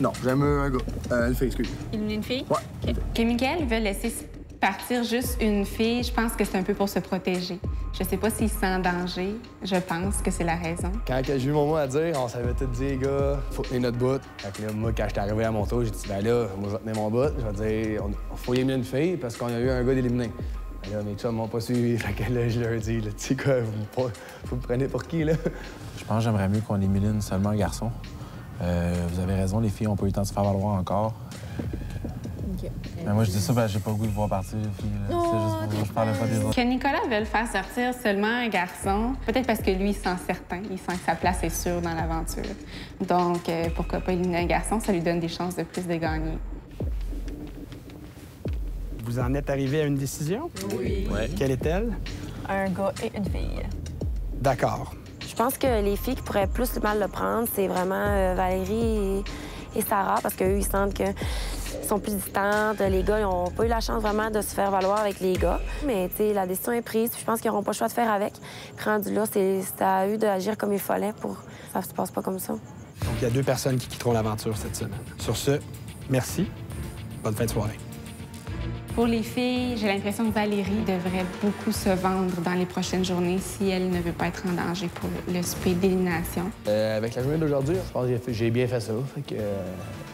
Non, j'aime un gars. Une fille, excuse. Une fille? Ouais. Okay. Que Mickaël veut laisser partir juste une fille, je pense que c'est un peu pour se protéger. Je sais pas s'il se sent en danger. Je pense que c'est la raison. Quand j'ai eu mon mot à dire, on savait tout dire, gars, faut tenir notre bout. Fait que là, moi, quand j'étais arrivé à mon tour, j'ai dit, ben là, moi, je vais tenir mon bout. Je vais dire, faut éliminer une fille parce qu'on a eu un gars d'éliminé. Ben là, mes chums m'ont pas suivi. Fait que là, je leur dis, tu sais quoi, vous me prenez pour qui, là? Je pense que j'aimerais mieux qu'on élimine seulement un garçon. Vous avez raison, les filles ont pas eu le temps de se faire valoir encore. Mais moi, je dis ça parce que j'ai pas le goût de voir partir les filles. C'est juste pour je parle pas des autres. Que Nicolas veuille faire sortir seulement un garçon, peut-être parce que lui, il se sent certain. Il sent que sa place est sûre dans l'aventure. Donc, pourquoi pas éliminer un garçon? Ça lui donne des chances de plus de gagner. Vous en êtes arrivé à une décision? Oui. Ouais. Quelle est-elle? Un gars et une fille. D'accord. Je pense que les filles qui pourraient plus mal le prendre, c'est vraiment Valérie et Sarah, parce qu'eux, ils sentent que sont plus distantes. Les gars, ils n'ont pas eu la chance vraiment de se faire valoir avec les gars. Mais, tu sais, la décision est prise. Je pense qu'ils n'auront pas le choix de faire avec. Puis, rendu là, c'est à eux d'agir comme il fallait pour que ça se passe pas comme ça. Donc, il y a 2 personnes qui quitteront l'aventure cette semaine. Sur ce, merci. Bonne fin de soirée. Pour les filles, j'ai l'impression que Valérie devrait beaucoup se vendre dans les prochaines journées si elle ne veut pas être en danger pour le souper d'élimination. Avec la journée d'aujourd'hui, je pense que j'ai bien fait ça. Fait que,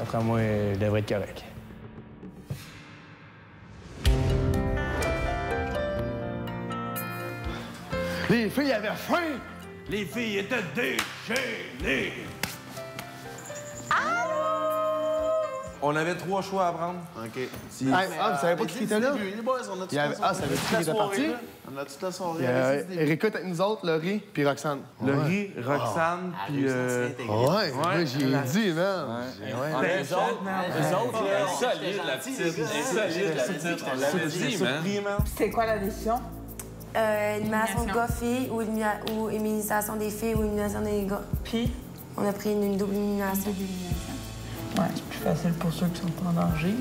après moi, je devrais être correct. Les filles avaient faim! Les filles étaient déchaînées! On avait 3 choix à prendre. OK. vous savez pas qui était là? Les boys, on a toute la soirée. Ah, ça veut dire qui était parti? On a toute la soirée. Erika est avec nous autres, Laurie, puis Roxane. Laurie, Roxane, puis... Ouais, moi, j'y ai dit, man. Les autres, solide la petite. On l'avait dit, man. C'est quoi la décision? Élimination de gars-filles ou élimination des filles ou élimination des gars. Puis? On a pris une double élimination. Ouais, c'est plus facile pour ceux qui sont en danger.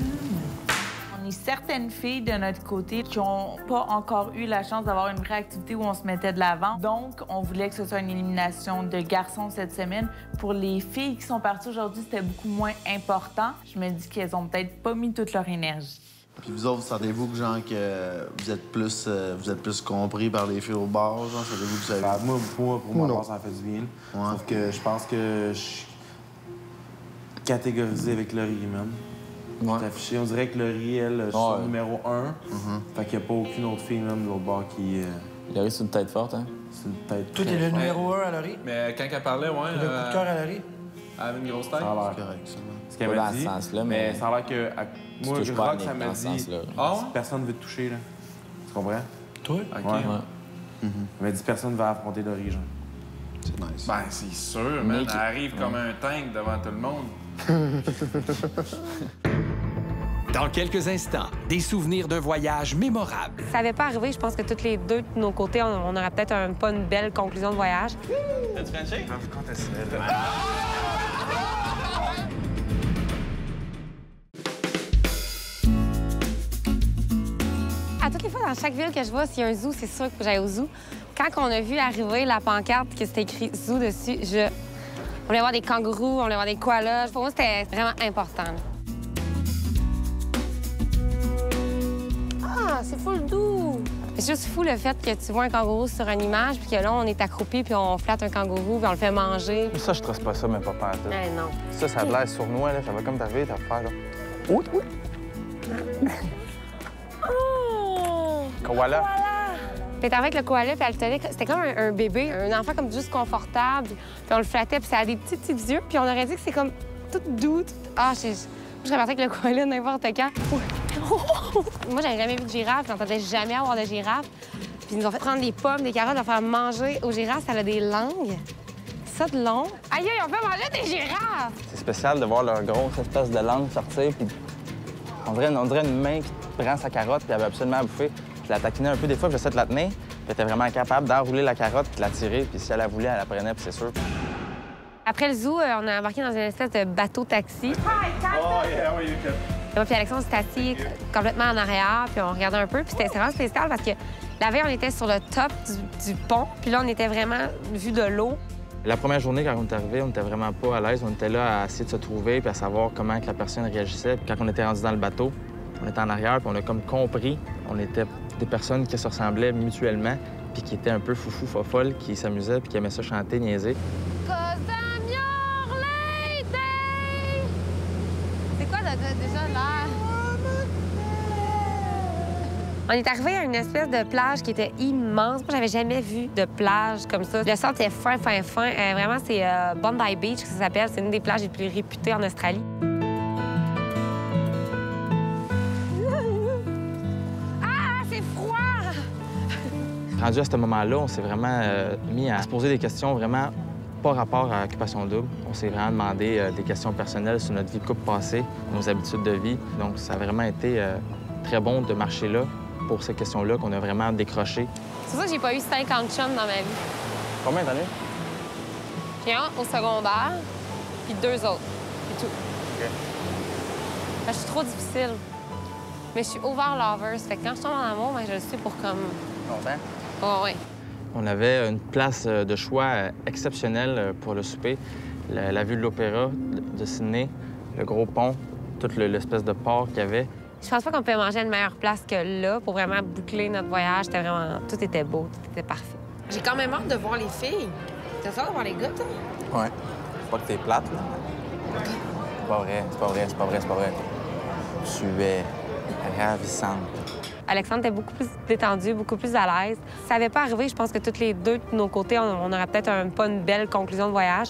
On est certaines filles de notre côté qui n'ont pas encore eu la chance d'avoir une vraie activité où on se mettait de l'avant. Donc, on voulait que ce soit une élimination de garçons cette semaine. Pour les filles qui sont parties aujourd'hui, c'était beaucoup moins important. Je me dis qu'elles ont peut-être pas mis toute leur énergie. Puis vous autres, sentez-vous que, genre, que vous êtes plus compris par les filles au bar, genre? Sentez-vous que vous avez... Pour moi, ça fait du bien. Sauf que je pense que je suis catégorisé avec Laurie, même. Ouais. Affiché. On dirait que Laurie, elle, je suis numéro 1. Fait qu'il n'y a pas aucune autre fille, même, de l'autre bar qui... Laurie, c'est une tête forte, hein? C'est une tête Toi, t'es le numéro 1 à Laurie? Mais quand elle parlait, ouais... Le coup de cœur à Laurie? Elle avait une grosse tête. Ça a l'air correct, ça. Ce qu'elle m'a dit, mais ça a l'air que... Moi, touches pas à Rock, ça m'a dit... Personne ne veut te toucher, là. Tu comprends? Toi? OK. Ouais. Elle m'a dit personne ne va affronter Laurie, genre. C'est nice. Ben, c'est sûr, man. Elle arrive comme un tank devant tout le monde. Dans quelques instants, des souvenirs d'un voyage mémorable. Ça n'avait pas arrivé, je pense que toutes les deux de nos côtés, on aurait peut-être pas une belle conclusion de voyage. T'as-tu Frenché? Non, quand est-ce À toutes les fois, dans chaque ville que je vois, s'il y a un zoo, c'est sûr que j'aille au zoo. Quand on a vu arriver la pancarte que c'était écrit zoo dessus, on voulait voir des kangourous, on voulait voir des koalas. Pour moi, c'était vraiment important. Ah, c'est full doux! C'est juste fou le fait que tu vois un kangourou sur une image, puis que là, on est accroupi, puis on flatte un kangourou, puis on le fait manger. Ça, je trace pas ça, mais pas pas. Eh non. Ça a de l'air sournois, là. Ça va comme t'arriver, t'as faire, là. Oui, oui. Oh! Koala. Puis avec le koala, puis elle tenait, c'était comme un bébé, un enfant comme juste confortable. Puis on le flattait, puis ça a des petits yeux, puis on aurait dit que c'est comme tout doux. Ah, je serais partie avec le koala n'importe quand. Moi, j'avais jamais vu de girafe, j'entendais jamais avoir de girafe. Puis ils nous ont fait prendre des pommes, des carottes, leur faire manger aux girafes. Ça a des langues. Ça de long. Aïe, on peut manger des girafes! C'est spécial de voir leur grosse espèce de langue sortir, puis on dirait une main qui prend sa carotte, puis elle veut absolument la bouffer. Je la taquinais un peu des fois, puis j'essaie de la tenir, puis elle était vraiment capable d'enrouler la carotte puis de la tirer, puis si elle la voulait, elle la prenait, puis c'est sûr. Après le zoo, on a embarqué dans une espèce de bateau-taxi. Oh, yeah, oui, OK. Moi puis Alexandre s'est assis complètement en arrière, puis on regardait un peu, puis c'était vraiment spécial parce que la veille, on était sur le top du pont, puis là, on était vraiment vu de l'eau. La première journée, quand on est arrivé, on n'était vraiment pas à l'aise. On était là à essayer de se trouver puis à savoir comment que la personne réagissait. Puis quand on était rendu dans le bateau, on était en arrière, puis on a comme compris. On était des personnes qui se ressemblaient mutuellement, puis qui étaient un peu foufou, fofolles, qui s'amusaient, puis qui aimaient ça chanter, niaiser. C'est quoi déjà l'air? On est arrivé à une espèce de plage qui était immense. Moi, j'avais jamais vu de plage comme ça. Le sable était fin. Vraiment, c'est Bondi Beach, que ça s'appelle. C'est une des plages les plus réputées en Australie. Ah, c'est froid! Rendu à ce moment-là, on s'est vraiment mis à se poser des questions vraiment pas rapport à Occupation Double. On s'est vraiment demandé des questions personnelles sur notre vie de couple passée, nos habitudes de vie. Donc, ça a vraiment été très bon de marcher là pour ces questions-là qu'on a vraiment décroché. C'est pour ça que j'ai pas eu 50 chums dans ma vie. Combien d'années? J'ai un au secondaire, puis 2 autres. C'est tout. OK. Je suis trop difficile. Mais je suis over-lover. Fait que quand je tombe en amour, je le suis pour comme... Longtemps? Oh, oui. On avait une place de choix exceptionnelle pour le souper. La vue de l'opéra de Sydney, le gros pont, toute l'espèce de port qu'il y avait. Je pense pas qu'on pouvait manger à une meilleure place que là pour vraiment boucler notre voyage. C'était vraiment... Tout était beau, tout était parfait. J'ai quand même hâte de voir les filles. T'as ça de voir les gars, toi? Ouais. C'est pas que t'es plate, là. C'est pas vrai. Tu es ravissante. Alexandre était beaucoup plus détendu, beaucoup plus à l'aise. Ça n'avait pas arrivé, je pense que toutes les deux de nos côtés, on aurait peut-être pas une belle conclusion de voyage.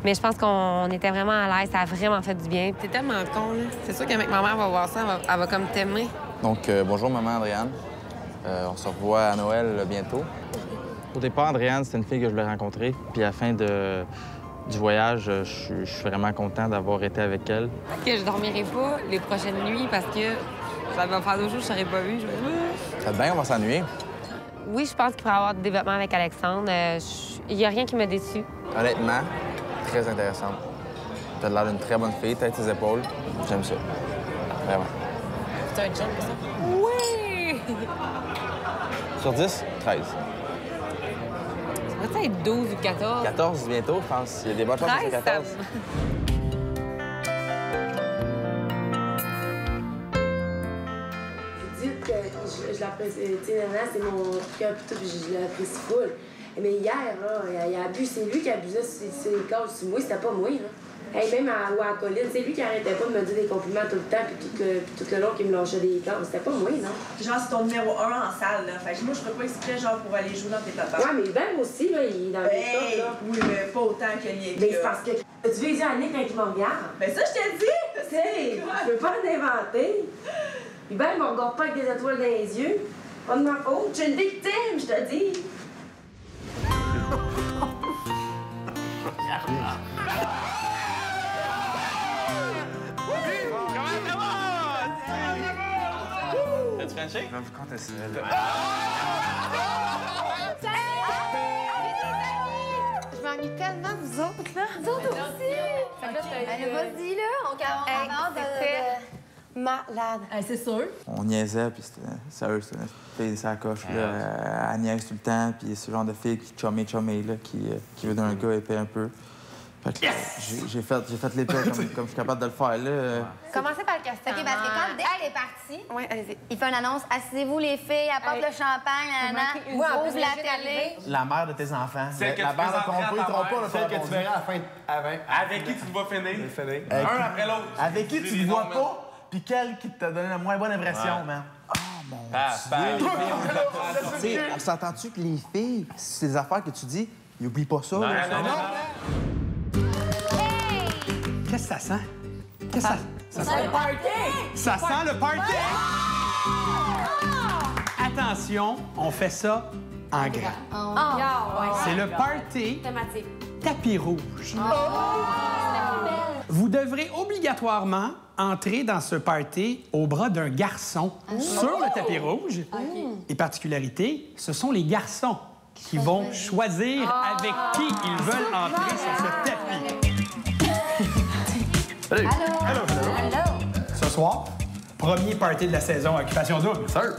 Mais je pense qu'on était vraiment à l'aise. Ça a vraiment fait du bien. T'es tellement con, là. C'est sûr qu'avec ma mère va voir ça, elle va comme t'aimer. Donc, bonjour, maman Andréane. On se revoit à Noël bientôt. Au départ, Andréane, c'était une fille que je voulais rencontrer. Puis à la fin du voyage, je suis vraiment content d'avoir été avec elle. Que je dormirai pas les prochaines nuits parce que ça va faire 2 jours que je serais pas vue. Ça va bien, on va s'ennuyer. Oui, je pense qu'il pourrait y avoir du développement avec Alexandre. Il n'y a rien qui m'a déçue. Honnêtement, très intéressante. T'as l'air d'une très bonne fille, tête tes épaules. J'aime ça. Vraiment. C'est un gin, ça? Oui! Sur 10, 13. Ça va être 12 ou 14? 14 bientôt, je pense. Il y a des bonnes chances que c'est 14. Je l'apprécie, tu sais, Nana, c'est mon cœur, puis tout, puis je l'apprécie full. Mais hier, là, il a abusé, c'est lui qui abusait sur les cases sur moi, c'était pas moi, là. Hey, même à Colline, c'est lui qui arrêtait pas de me dire des compliments tout le temps, puis tout le long qu'il me lâchait des cases, c'était pas moi, non? Genre, c'est ton numéro 1 en salle, là. Fait que moi, je ferais pas exprès, genre, pour aller jouer dans tes plateformes. Ouais, mais Ben aussi, là, il est dans les top, là. Oui, mais pas autant que Nick. Mais c'est parce que tu veux dire à Nick quand il me regarde. Ben ça, je t'ai dit! Tu sais, je peux pas l'inventer. Puis ben, il me regarde pas avec des étoiles dans les yeux. Pas de ma faute. Je suis une victime, je te dis. T'as-tu Frenché? Je vais vous compter ça. Je m'ennuie tellement de vous autres, là. Vous autres aussi. Allez, vas-y, là. On avance de malade. C'est sûr. On niaisait, puis c'était sérieux, c'était une fille sa coche, là. Elle niaise tout le temps, puis ce genre de fille qui chumé, là, qui veut d'un gars épais un peu. Fait que j'ai fait l'épée comme je suis capable de le faire, là. Commencez par le casting. OK, parce que quand dès qu'elle est partie, il fait une annonce. Asseyez-vous, les filles, apporte le champagne, ouvre la télé. La mère de tes enfants. Celle que la tu mère de ton présenteras peu, à ils ta trompent mère, pas, celle que tu verras à la fin. Avec qui tu vas finir. Un après l'autre. Avec qui tu ne vois pas, puis quel qui t'a donné la moins bonne impression, man. Oh mon Dieu! Tu sais, on s'entend-tu que les filles, ces affaires que tu dis, ils oublient pas ça? Non. Qu'est-ce que ça sent? Qu'est-ce que ça sent? le party! Ça sent le party! Attention, on fait ça en grand. C'est le party Thématique. tapis rouge. Vous devrez obligatoirement entrer dans ce party au bras d'un garçon sur le tapis rouge. Et particularité, ce sont les garçons qui vont choisir avec qui ils veulent entrer sur ce tapis. Allô? Ce soir, premier party de la saison Occupation Double. Sir.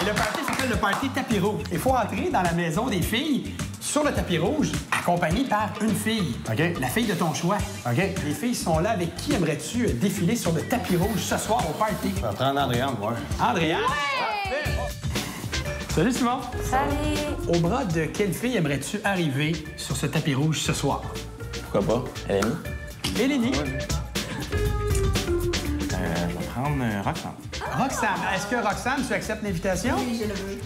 Et le party s'appelle le party tapis rouge. Il faut entrer dans la maison des filles sur le tapis rouge, accompagné par une fille. La fille de ton choix. Les filles sont là. Avec qui aimerais-tu défiler sur le tapis rouge ce soir au party? Je vais prendre Andréane, moi. Andréane? Salut, Simon. Salut. Au bras de quelle fille aimerais-tu arriver sur ce tapis rouge ce soir? Pourquoi pas? Eleni? Eleni? Je vais prendre Roxane. Roxane. Est-ce que Roxane, tu acceptes l'invitation? Oui, je le veux.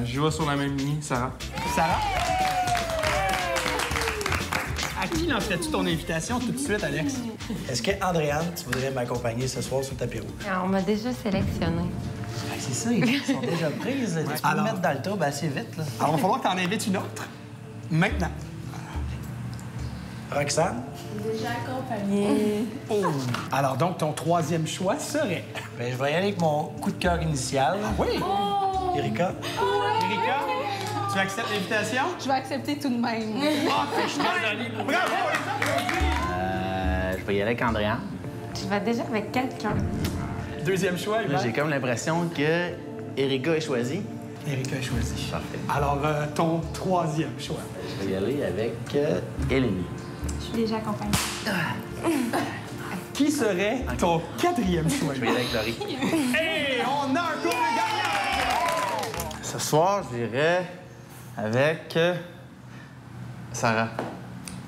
Je vais sur la même ligne, Sarah. Sarah? À qui lancerais-tu ton invitation tout de suite, Alex? Est-ce que, Andréane, tu voudrais m'accompagner ce soir sur le tapis rouge? On m'a déjà sélectionné. C'est ça, ils sont déjà prises. Tu peux me mettre dans le tube assez vite, là. Alors, il va falloir que tu en invites une autre. Maintenant. Roxane? Déjà accompagnée. Alors, donc, ton troisième choix serait? Bien, je vais y aller avec mon coup de cœur initial. Oui? Erika? Erika, tu acceptes l'invitation? Je vais accepter tout de même. Je suis désolé. Bravo, Je vais y aller avec Andréane. Tu vas déjà avec quelqu'un. Deuxième choix, Là, j'ai comme l'impression que Erika est choisie. Erika est choisie. Parfait. Alors, ton troisième choix? Je vais y aller avec Eleni. Je suis déjà accompagnée. Qui serait ton quatrième choix? Je vais y aller avec Laurie. Hey, on a un couple gagnant! Ce soir, j'irai avec Sarah.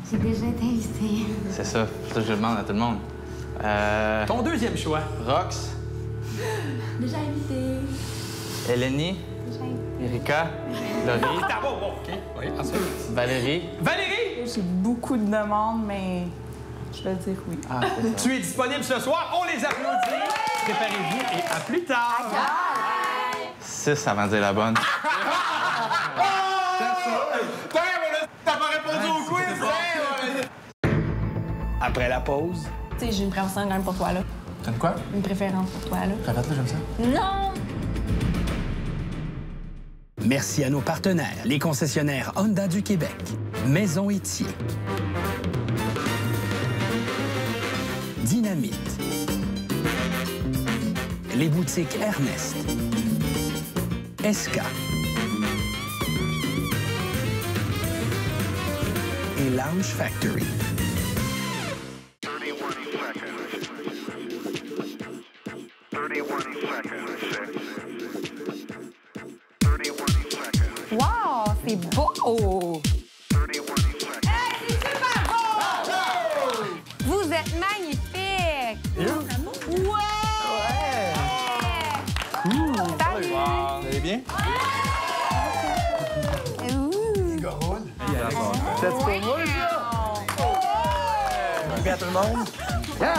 J'ai déjà été invitée. C'est ça. C'est ça que je demande à tout le monde. Ton deuxième choix? Rox, Déjà invitée. Eleni, Erika, Laurie, Ah bon, OK. Oui, ensuite. Valérie. Valérie! J'ai beaucoup de demandes, mais je vais dire oui. Ah, c'est ça. Tu es disponible ce soir. On les applaudit. Préparez-vous et à plus tard. 6 avant de dire la bonne. T'as pas répondu au quiz, Après la pause. Tu sais, j'ai une préférence quand même pour toi, là. T'as quoi? Une préférence pour toi, là. Répète-le, j'aime ça. Non! Merci à nos partenaires, les concessionnaires Honda du Québec, Maison Étier, Dynamique Dynamite, les boutiques Ernest, Esca et Lounge Factory. Wow, c'est beau! Hey, c'est super beau! Vous êtes magnifiques! Ouais! Salut! Vous allez bien? C'est pour moi, ça? Bien tout le monde. Yeah!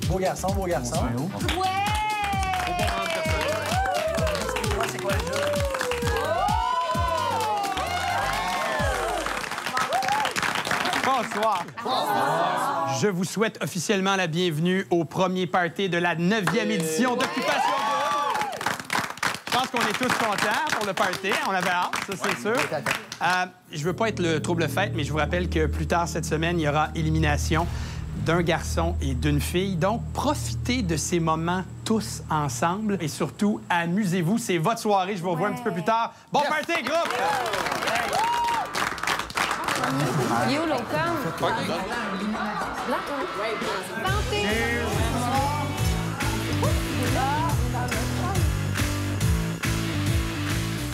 Beau garçon, beau garçon. Ouais! C'est quoi le jeu? Bonsoir. Je vous souhaite officiellement la bienvenue au premier party de la 9e édition d'Occupation Double. Je pense qu'on est tous contents pour le party. On avait hâte, ça, c'est sûr. Je veux pas être le trouble-fête, mais je vous rappelle que plus tard cette semaine, il y aura élimination d'un garçon et d'une fille. Donc, profitez de ces moments tous ensemble et surtout, amusez-vous. C'est votre soirée. Je vous revois un petit peu plus tard. Bon party, groupe! You come. Santé!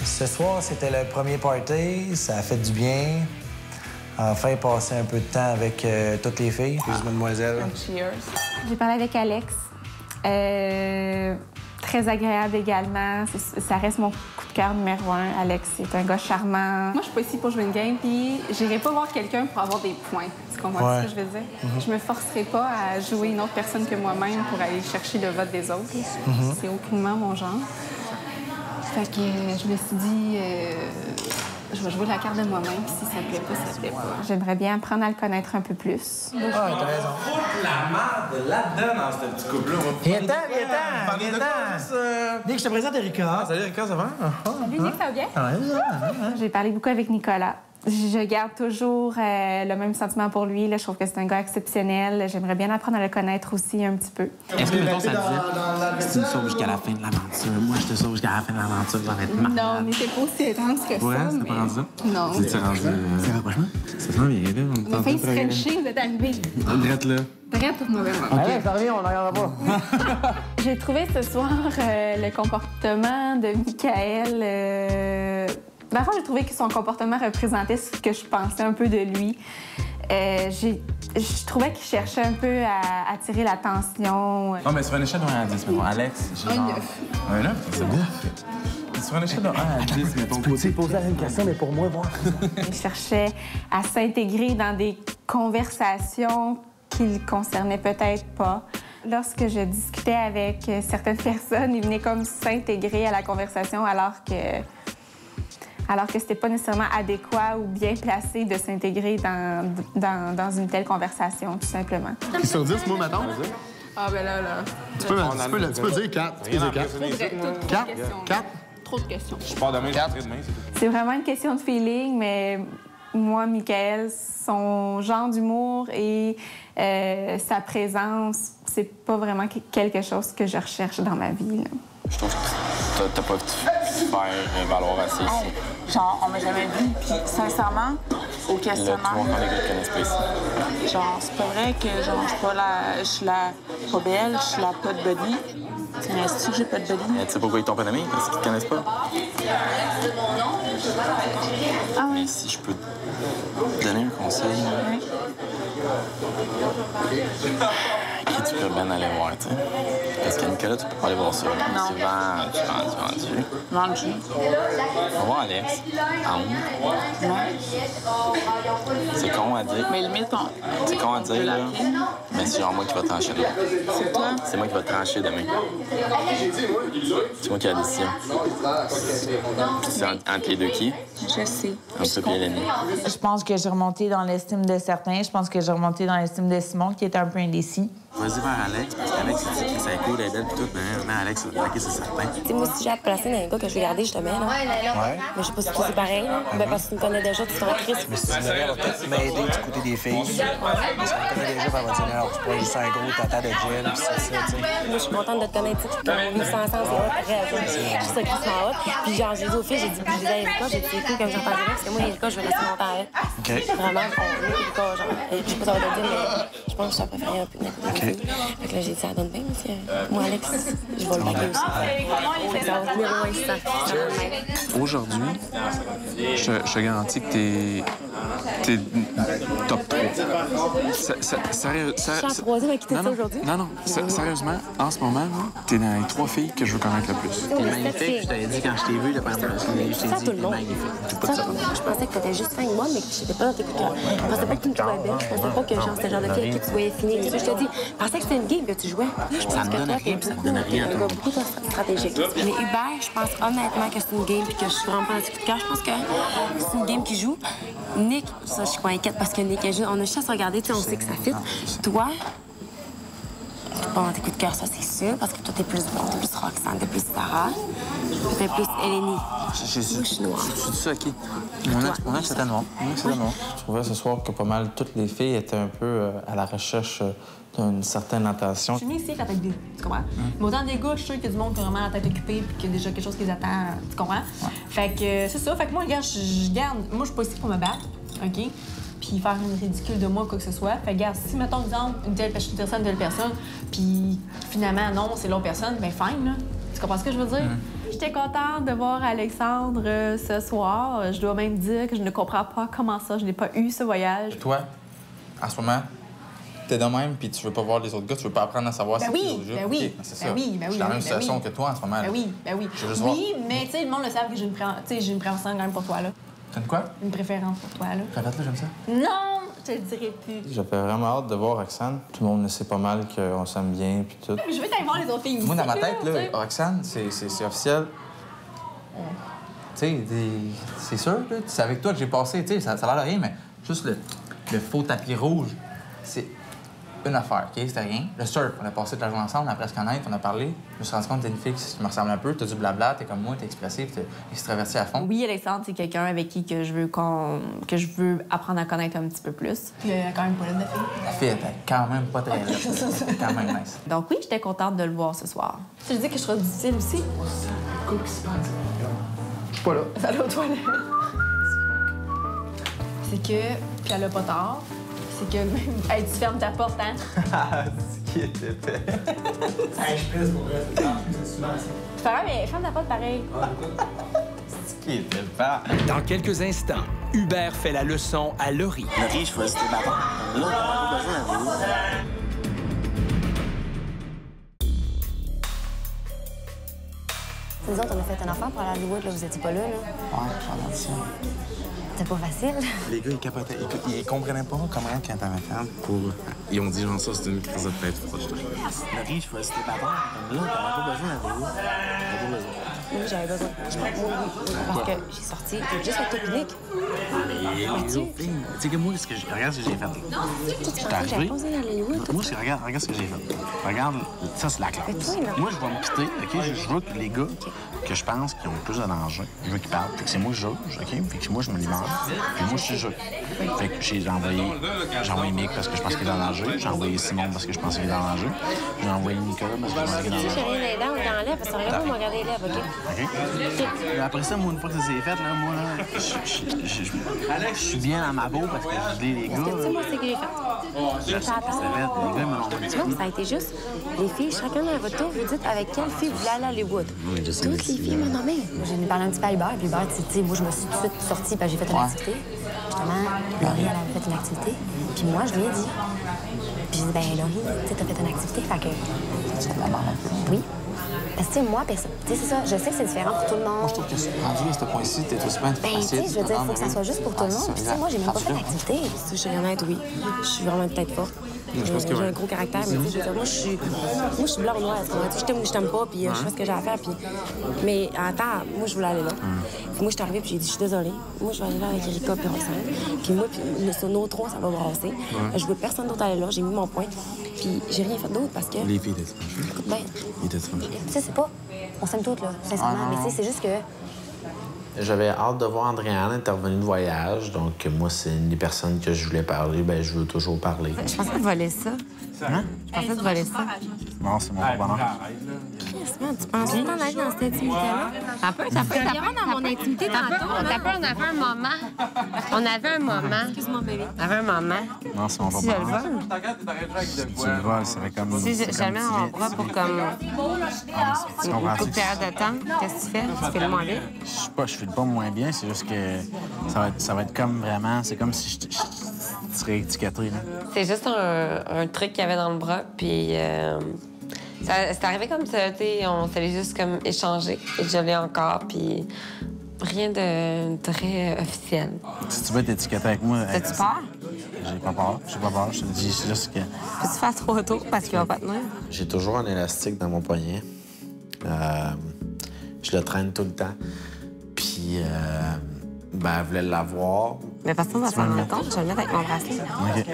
Ce soir, c'était le premier party. Ça a fait du bien. Enfin, passer un peu de temps avec toutes les filles. Plus mademoiselle. Cheers. J'ai parlé avec Alex. Très agréable également. Ça reste mon coup de cœur numéro 1. Alex, c'est un gars charmant. Moi, je suis pas ici pour jouer une game, puis j'irai pas voir quelqu'un pour avoir des points. Tu comprends ce que je veux dire? Je me forcerai pas à jouer une autre personne que moi-même pour aller chercher le vote des autres. C'est aucunement mon genre. Fait que je me suis dit, je vais jouer la carte de moi-même, puis si ça me plaît pas, ça me plaît pas. J'aimerais bien apprendre à le connaître un peu plus. Ah, t'as raison. La merde là-dedans dans ce petit couple-là. Viens-t'en. Nick, je te présente Erika. Salut Erika, ça va? Salut Nick, ça va bien? Ouais. J'ai parlé beaucoup avec Nicolas. Je garde toujours le même sentiment pour lui. Là. Je trouve que c'est un gars exceptionnel. J'aimerais bien apprendre à le connaître aussi un petit peu. Est-ce que, mettons, ça te dit, si tu me sauves jusqu'à la fin de l'aventure, moi, je te sauve jusqu'à la fin de l'aventure, ça va être marrant. Non, mais c'est pas aussi intense que ça. Ouais, c'est mais... pas rendu ça? Non. C'est rendu... C'est rapprochement? Ça sent bien, là. On a failli se frencher, vous êtes arrivés. Drette là. Drette pour mauvais moment. Allez, ça revient, on n'en regardera pas. J'ai trouvé ce soir le comportement de Michael... Dans le fond, j'ai trouvé que son comportement représentait ce que je pensais un peu de lui. Je trouvais qu'il cherchait un peu à attirer l'attention. Non, mais sur une échelle de 1 à 10, mettons, Alex, j'ai genre... Un 9. C'est bien. Sur une échelle de 1 à 10, mettons... Tu peux poser une question, mais pour moi, voir. Il cherchait à s'intégrer dans des conversations qui le concernaient peut-être pas. Lorsque je discutais avec certaines personnes, il venait comme s'intégrer à la conversation alors que c'était pas nécessairement adéquat ou bien placé de s'intégrer dans une telle conversation, tout simplement. Puis sur 10, moi, mettons? Ah, ben là... Tu peux dire 4. Tu peux dire 4. 4? Trop de questions. Je pars demain, 4 et demain, c'est tout. C'est vraiment une question de feeling, mais moi, Michael, son genre d'humour et sa présence, c'est pas vraiment quelque chose que je recherche dans ma vie, là. Je trouve que t'as pas pu faire valoir assez ici. Genre, on m'a jamais vu, puis sincèrement, au questionnaire... Là, tout le monde les gars te connaissent pas ici. Genre, c'est pas vrai que genre, je suis la pas belle, je suis la pas de body. Tu restes-tu que j'ai pas de body? Tu sais pourquoi ils t'ont pas nommé? Parce qu'ils te connaissent pas. Ah oui? Mais si je peux te donner un conseil... Oui. Tu peux bien aller voir, tu sais. Parce que Nicolas, tu peux pas aller voir ça. Non. Tu vends. Vendu. On va voir Alex. Non. C'est con à dire. Mais limite, C'est con à dire, là. Mais c'est genre moi qui va trancher demain. C'est toi? C'est moi qui va trancher demain. C'est moi qui ai la décision. C'est entre les deux qui? Je sais. Entre toi et Hélène. Je pense que j'ai remonté dans l'estime de certains. Je pense que j'ai remonté dans l'estime de Simon, qui était un peu indécis. Vas-y vers Alex, parce qu'Alex, il dit que c'est cool, elle est belle, pis tout, mais Alex, il va c'est certain. Tu sais, moi, si j'ai à te placer dans les gars que je vais garder, justement, là. Ouais. Mais je sais pas si c'est pareil, là. Ben, parce que tu me connais déjà, tu t'en crisses. Mais si tu me va peut-être m'aider du côté des filles. Parce qu'on me connaît déjà, elle va dire, alors, tu prends juste un gros tata de gel, pis c'est ça, tu sais. Moi, je suis contente de te connaître, tu sais, qu'on vit ça ensemble, c'est hot, je suis ça qui s'en hot. Puis, genre, j'ai dit aux filles, j'ai dit, je disais à Erika, j'ai dit, c'est cool comme j'en parlerai, parce que moi, Erika, je vais rester longtemps avec. OK. Vraiment, Erika, genre, je sais pas si ça va te dire, mais je pense que je t'ai préféré un peu de côté des filles. Fait que là, j'ai dit, ça donne bien, aussi. Moi, Alex, je vais le baguer aussi. Fait que ça va venir loin, ça. Aujourd'hui, je te garantis que t'es top 3. Je suis en troisième à quitter ça aujourd'hui. Non, sérieusement, en ce moment, t'es dans les 3 filles que je veux connaître le plus. T'es magnifique, je t'avais dit quand je t'ai vu, le premier je t'ai dit, magnifique. Je pensais que t'étais juste fin de moi, mais que j'étais pas dans tes coups de cœur. Je pensais pas que tu me trouvais belle. Je pensais pas que genre, c'était le genre de fille avec qui tu voyais finir. Je te dis, je pensais que c'était une game que tu jouais. Je pense que toi, t'es un gars beaucoup stratégique. Mais Hubert, je pense honnêtement que c'est une game puis que je suis vraiment pas dans tes coups de cœur. Je pense que c'est une game qui joue. Nick, ça, je suis pas inquiète parce que Nick, on a juste à se regarder, tu sais, on sait que ça fit. Toi, pas dans tes coups de cœur, ça, c'est sûr, parce que toi, t'es plus Roxane, t'es plus Sarah, t'es plus Eleni. Moi, je suis noire. Je dis ça à qui? Mon ex, c'était noir. Je trouvais ce soir que pas mal toutes les filles étaient un peu à la recherche d'une certaine attention. Je suis née ici avec la tête vide, tu comprends? Mais autant des gars, je suis sûre qu'il y a du monde qui a vraiment la tête occupée puis qu'il y a déjà quelque chose qui les attend, tu comprends? Fait que c'est ça. Fait que moi, regarde, je garde. Moi, je suis pas ici pour me battre, OK? Puis faire une ridicule de moi ou quoi que ce soit. Fait que, regarde, si, mettons, exemple, une telle personne, puis finalement, non, c'est l'autre personne, ben fine, là. Tu comprends ce que je veux dire? J'étais contente de voir Alexandre ce soir. Je dois même dire que je ne comprends pas comment ça, je n'ai pas eu ce voyage. Toi, en ce moment, t'es de même, puis tu veux pas voir les autres gars, tu veux pas apprendre à savoir Ben c'est oui, qui les autres gars. ben oui, OK, c'est ça. ben oui, ben Je suis oui, dans la ben même oui, situation ben oui. que toi en ce moment. Ben oui, ben oui. Je veux juste voir. Oui, mais tu sais, le monde le sait que j'ai une préférence quand même pour toi, là. T'as une quoi? Une préférence pour toi, là. Répète-le, j'aime ça. Non, je te le dirai plus. J'avais vraiment hâte de voir Roxane. Tout le monde le sait pas mal qu'on s'aime bien, puis tout. Mais je vais t'aller voir les autres filles aussi. Moi, dans ma tête, tu sais. là, Roxane, c'est officiel. Tu sais, c'est sûr, là, c'est avec toi que j'ai passé, tu sais, ça a l'air de rien, mais juste le faux tapis rouge, c'est une affaire, OK? C'était rien. Le surf, on a passé toute la journée ensemble, on a presque honnête, on a parlé. Je me suis rendu compte que t'es une fille qui me ressemble un peu, t'as du blabla, t'es comme moi, t'es expressive, t'es extravertie à fond. Oui, Alexandre, c'est quelqu'un avec qui que je veux apprendre à connaître un petit peu plus. Puis il y a quand même pas de fille. La fille était quand même pas très laide. Quand même nice. Donc oui, j'étais contente de le voir ce soir. Tu te dis que je serai difficile aussi? Quoi qui se passe? Je suis pas là. Ça va aux toilettes. C'est que qu'elle a pas tort. C'est que même... Hey, tu fermes ta porte, hein? Ah, c'est qui était fait. Hey, je pèse pour vrai. C'est souvent ça. C'est pas grave, mais ferme ta porte pareil. C'est qui était fait. Dans quelques instants, Hubert fait la leçon à Laurie. Laurie, je choisis tes bâtons. Là, on n'a pas besoin de vous. Nous autres, on a fait un enfant pour aller à Hollywood, là, vous étiez pas là, là. Ouais, j'en ai dit ça. C'était pas facile. Les gars, ils capotaient. Ils comprenaient pas comment quand t'avais fait pour... Ils ont dit, genre, ça, c'est une crise de tête. Laurie, je choisis tes bâtons. Là, t'en as pas besoin de vous. T'as pas besoin. Oui, j'avais besoin. Parce que j'ai sorti juste avec ton public. Les autres filles. Tu sais que moi, regarde ce que j'ai fait. J'étais arrivé. Moi, regarde ce que j'ai fait. Regarde, ça, c'est la classe. Moi, je vais me quitter, OK? Je veux que les gars que je pense qui ont le plus de danger, je veux qu'ils parlent. Fait que c'est moi qui juge, OK? Fait que moi, je me libère. Puis moi, je suis juge. Fait que j'ai envoyé Mick parce que je pense qu'il est en danger. J'ai envoyé Simon parce que je pense qu'il est en danger. J'ai envoyé Nicolas parce que je pense qu'il est en danger. J'ai rien dans les lèvres, parce que regarde, on m'a regardé les lèvres, OK? OK. Après ça, moi, une fois que ça s'est fait, là, moi, là, je suis bien dans ma peau parce que je dis les gars. Parce que tu sais, moi, c'est que j'ai fait. Les gars, ils m'ont dit. Tu vois, ça a été juste. Les filles, chacun dans votre tour, vous dites avec quelle fille vous voulez aller à Hollywood. Oui, je sais. Toutes les filles m'ont nommé. Moi, j'ai parlé un petit peu à Hubert, puis Hubert, tu sais, moi, je me suis tout de suite sortie, puis j'ai fait une activité. Justement, Laurie, elle avait fait une activité. Puis moi, je lui ai dit. Puis j'ai dit, ben, Laurie, tu sais, t'as fait une activité, fait que. Tu fais de la merde un peu. Oui. Parce que, tu sais, moi, tu sais, c'est ça. Je sais que c'est différent pour tout le monde. Moi, je trouve que rendu à ce point-ci, t'es tout simplement ben, tu sais, je veux dire, il faut que ça soit juste pour tout le monde. Puis, tu sais, moi, j'ai même pas fait d'activité. Si je suis honnête, oui. Je suis vraiment une tête forte. J'ai un gros caractère, mais tu sais, moi, je suis blanc ou noir. Je t'aime ou je t'aime pas, puis je fais ce que j'ai à faire. Puis... Mais attends, moi, je voulais aller là. Puis moi, je suis arrivée, puis j'ai dit, je suis désolée. Moi, je vais aller là avec Erika et Roxane. Puis moi, sur nos trois, ça va brasser. Je veux personne d'autre aller là. J'ai mis mon point. Puis Puis j'ai rien fait d'autre parce que... Les filles étaient fâchées. Écoute bien. Ils étaient fâchés. Tu sais, c'est pas... On s'aime toutes, là, sincèrement. Mais tu sais, c'est juste que... J'avais hâte de voir Andréane, elle était revenue de voyage. Donc, moi, c'est une des personnes que je voulais parler. Bien, je veux toujours parler. Je pensais te voler ça. Hein? Je pensais te voler ça. Non, c'est mon bonheur. Tu penses tout le temps d'être dans cette intimité-là? T'as peur dans mon intimité tantôt. T'as peur, on avait un moment. On avait un moment. Excuse-moi, bébé. On avait un moment. Non, c'est mon Si je le bonheur. vole. Si tu le voles, ça fait comme... Si je le mets dans mon bras pour comme une courte période de temps, qu'est-ce que tu fais? Tu fais le moins bien? Je file pas moins bien, c'est juste que ça va être comme vraiment... C'est comme si je serais étiqueté, là. C'est juste un truc qu'il y avait dans le bras, puis c'est arrivé comme ça, tu sais, on s'allait juste comme échanger, et je l'ai encore, puis rien de très officiel. Si tu veux t'étiqueter avec moi... T'as-tu peur? J'ai pas peur, je te dis juste que... Peux-tu faire trop tôt parce qu'il va pas tenir? J'ai toujours un élastique dans mon poignet. Je le traîne tout le temps. Puis, elle voulait l'avoir. Mais parce qu'on va s'en rendre compte, je vais le mettre avec mon bracelet. OK.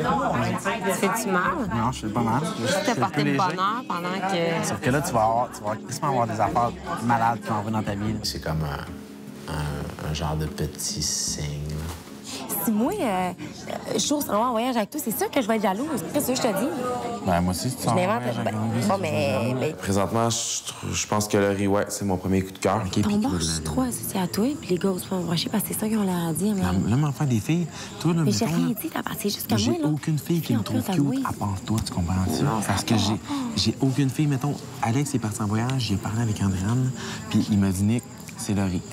Tu fais-tu mal? Non, je fais pas mal. Tu t'es porté le bonheur pendant que... Sauf que là, tu vas quasiment avoir des affaires malades qui vont arriver dans ta vie. C'est comme un genre de petit signe. Si moi, je trouve vraiment en voyage avec toi, c'est sûr que je vais être jalouse. C'est ça que je te dis. Ben, moi aussi, tu Je m'invente. Bon, mais... Présentement, je pense que Laurie, ouais, c'est mon premier coup de cœur. Ton boss, je suis trop associée à toi, puis les gars, ils se font brocher parce que c'est ça qu'ils ont l'air à dire. Là, m'enfant des filles, toi, là, Mais j'ai mettons, rien là, dit, t'as parti jusqu'à moi, j'ai là. aucune fille qui me trouve cute à part toi, tu comprends-tu? Parce que j'ai aucune fille, mettons, Alex est parti en voyage, j'ai parlé avec Andréane, puis il m'a dit, Nick, c'est Laurie.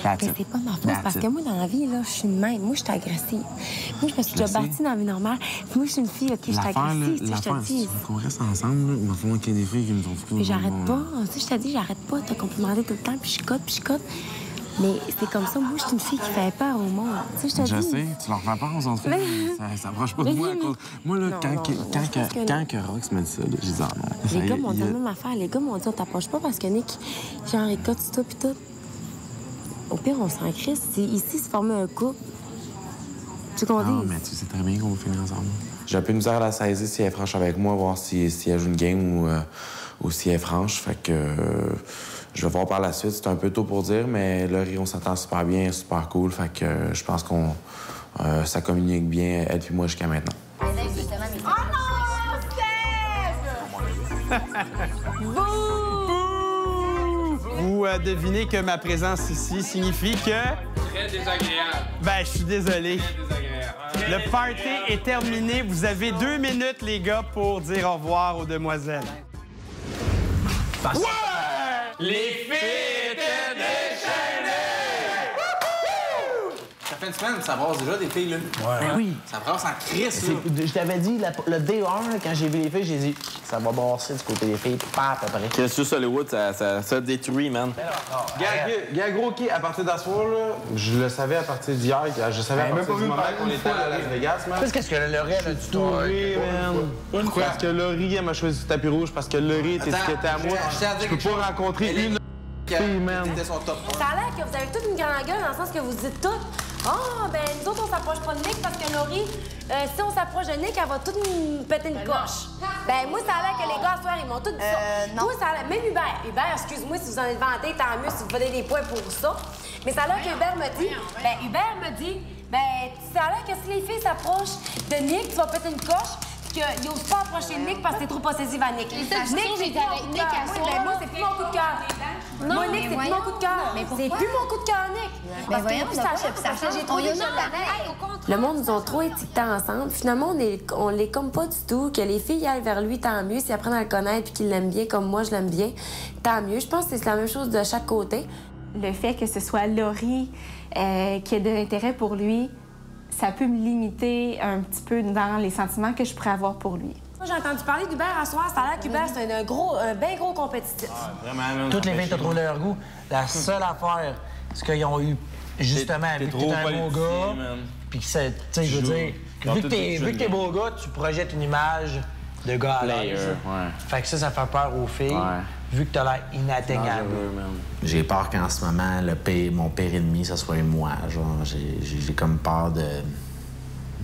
Mais c'est pas ma faute, parce que moi, dans la vie, là, je suis une même. Moi, je suis agressive. Moi, je me suis déjà bâtie dans la vie normale. Puis moi, je suis une fille, OK, je suis agressive, tu sais, je te dis. Qu'on reste ensemble, là, il va falloir qu'il y ait des filles qui me trouvent cool. Mais j'arrête pas. Tu sais, je te dis, j'arrête pas de te complimenter tout le temps, puis je chicote. Mais c'est comme ça, moi, je suis une fille qui fait peur au monde. Tu sais, je te dis. Je sais, tu leur fais peur aux autres filles. Ça approche pas de moi. Moi, là, quand que Rox m'a dit ça, j'ai dit, ah non. Les gars m'ont dit la même affaire. Les gars m'ont dit, on t'approche pas parce que Nick, genre, il cote tout, puis tout. Au pire, on s'en crisse. Ici, se former un couple. Tu qu'on Non, dit? mais tu sais très bien qu'on va finir ensemble. J'ai un peu de misère à la saisir si elle est franche avec moi, voir si elle joue une game ou si elle est franche. Fait que je vais voir par la suite. C'est un peu tôt pour dire, mais Laurie, on s'entend super bien, super cool. Fait que je pense qu'on ça communique bien, elle et moi, jusqu'à maintenant. Oh non, Steph! Vous devinez que ma présence ici signifie que... Très désagréable. Ben, je suis désolé. Très désagréable. Le party est terminé. Vous avez 2 minutes, les gars, pour dire au revoir aux demoiselles. Ouais! Les filles étaient déchaînées! Ça fait une semaine, ça brasse déjà des filles, là. Ouais. Ben oui. Ça brasse en crise, là. Je t'avais dit, le day 1, quand j'ai vu les filles, j'ai dit, ça va brasser du côté des filles, pas à peu près. Que sur Hollywood, ça détruit, man. Gars, gros, OK, à partir d'asseoir, là, je le savais à partir d'hier. Je savais à partir du moment qu'on était à Las Vegas, man. Qu'est-ce que Laurie, elle a du tout? Pourquoi? Parce que Laurie, elle m'a choisi le tapis rouge, parce que Laurie est étiquetée à moi. Je peux pas rencontrer une fille, man. Ça a l'air que vous avez toute une grande gueule dans le sens que vous dites tout. Ah, ben nous autres, on s'approche pas de Nick parce que Laurie, si on s'approche de Nick, elle va toute nous péter une coche. Ben moi, ça a l'air que les gars, ce soir, ils m'ont tout dit ça. non. Toi, ça a l'air... Même Hubert, excuse-moi si vous en êtes vanté, tant mieux si vous prenez des points pour ça. Mais ça a l'air que Hubert me dit... Ben Hubert me dit, ben ça a l'air que si les filles s'approchent de Nick, tu vas péter une coche. Qu'ils n'osent pas approcher Nick parce que t'es trop possessive à Nick. Nick, c'est plus mon coup de cœur. Moi, c'est plus mon coup de cœur. Non, Nick, c'est plus mon coup de cœur. Mais c'est plus mon coup de cœur, Nick. Mais voyons, Sacha, j'ai trop déjà Le monde nous ont trop étiquetés ensemble. Finalement, on les comme pas du tout. Que les filles aillent vers lui, tant mieux. S'ils apprennent à le connaître et qu'ils l'aiment bien comme moi, je l'aime bien, tant mieux. Je pense que c'est la même chose de chaque côté. Le fait que ce soit Laurie qui ait de l'intérêt pour lui, ça peut me limiter un petit peu dans les sentiments que je pourrais avoir pour lui. Moi, j'ai entendu parler d'Hubert à soir. Ça a l'air qu'Hubert, c'est un bien gros compétitif. Vraiment, toutes les filles t'ont trouvé leur goût. La seule affaire, c'est qu'ils ont eu, justement, vu que t'es un beau gars, puis que c'est, tu sais, je veux dire, vu que t'es beau gars, tu projettes une image de gars à l'aise. Fait que ça fait peur aux filles, vu que t'as l'air inatteignable. J'ai peur qu'en ce moment, mon pire ennemi, ça soit moi. Genre, j'ai comme peur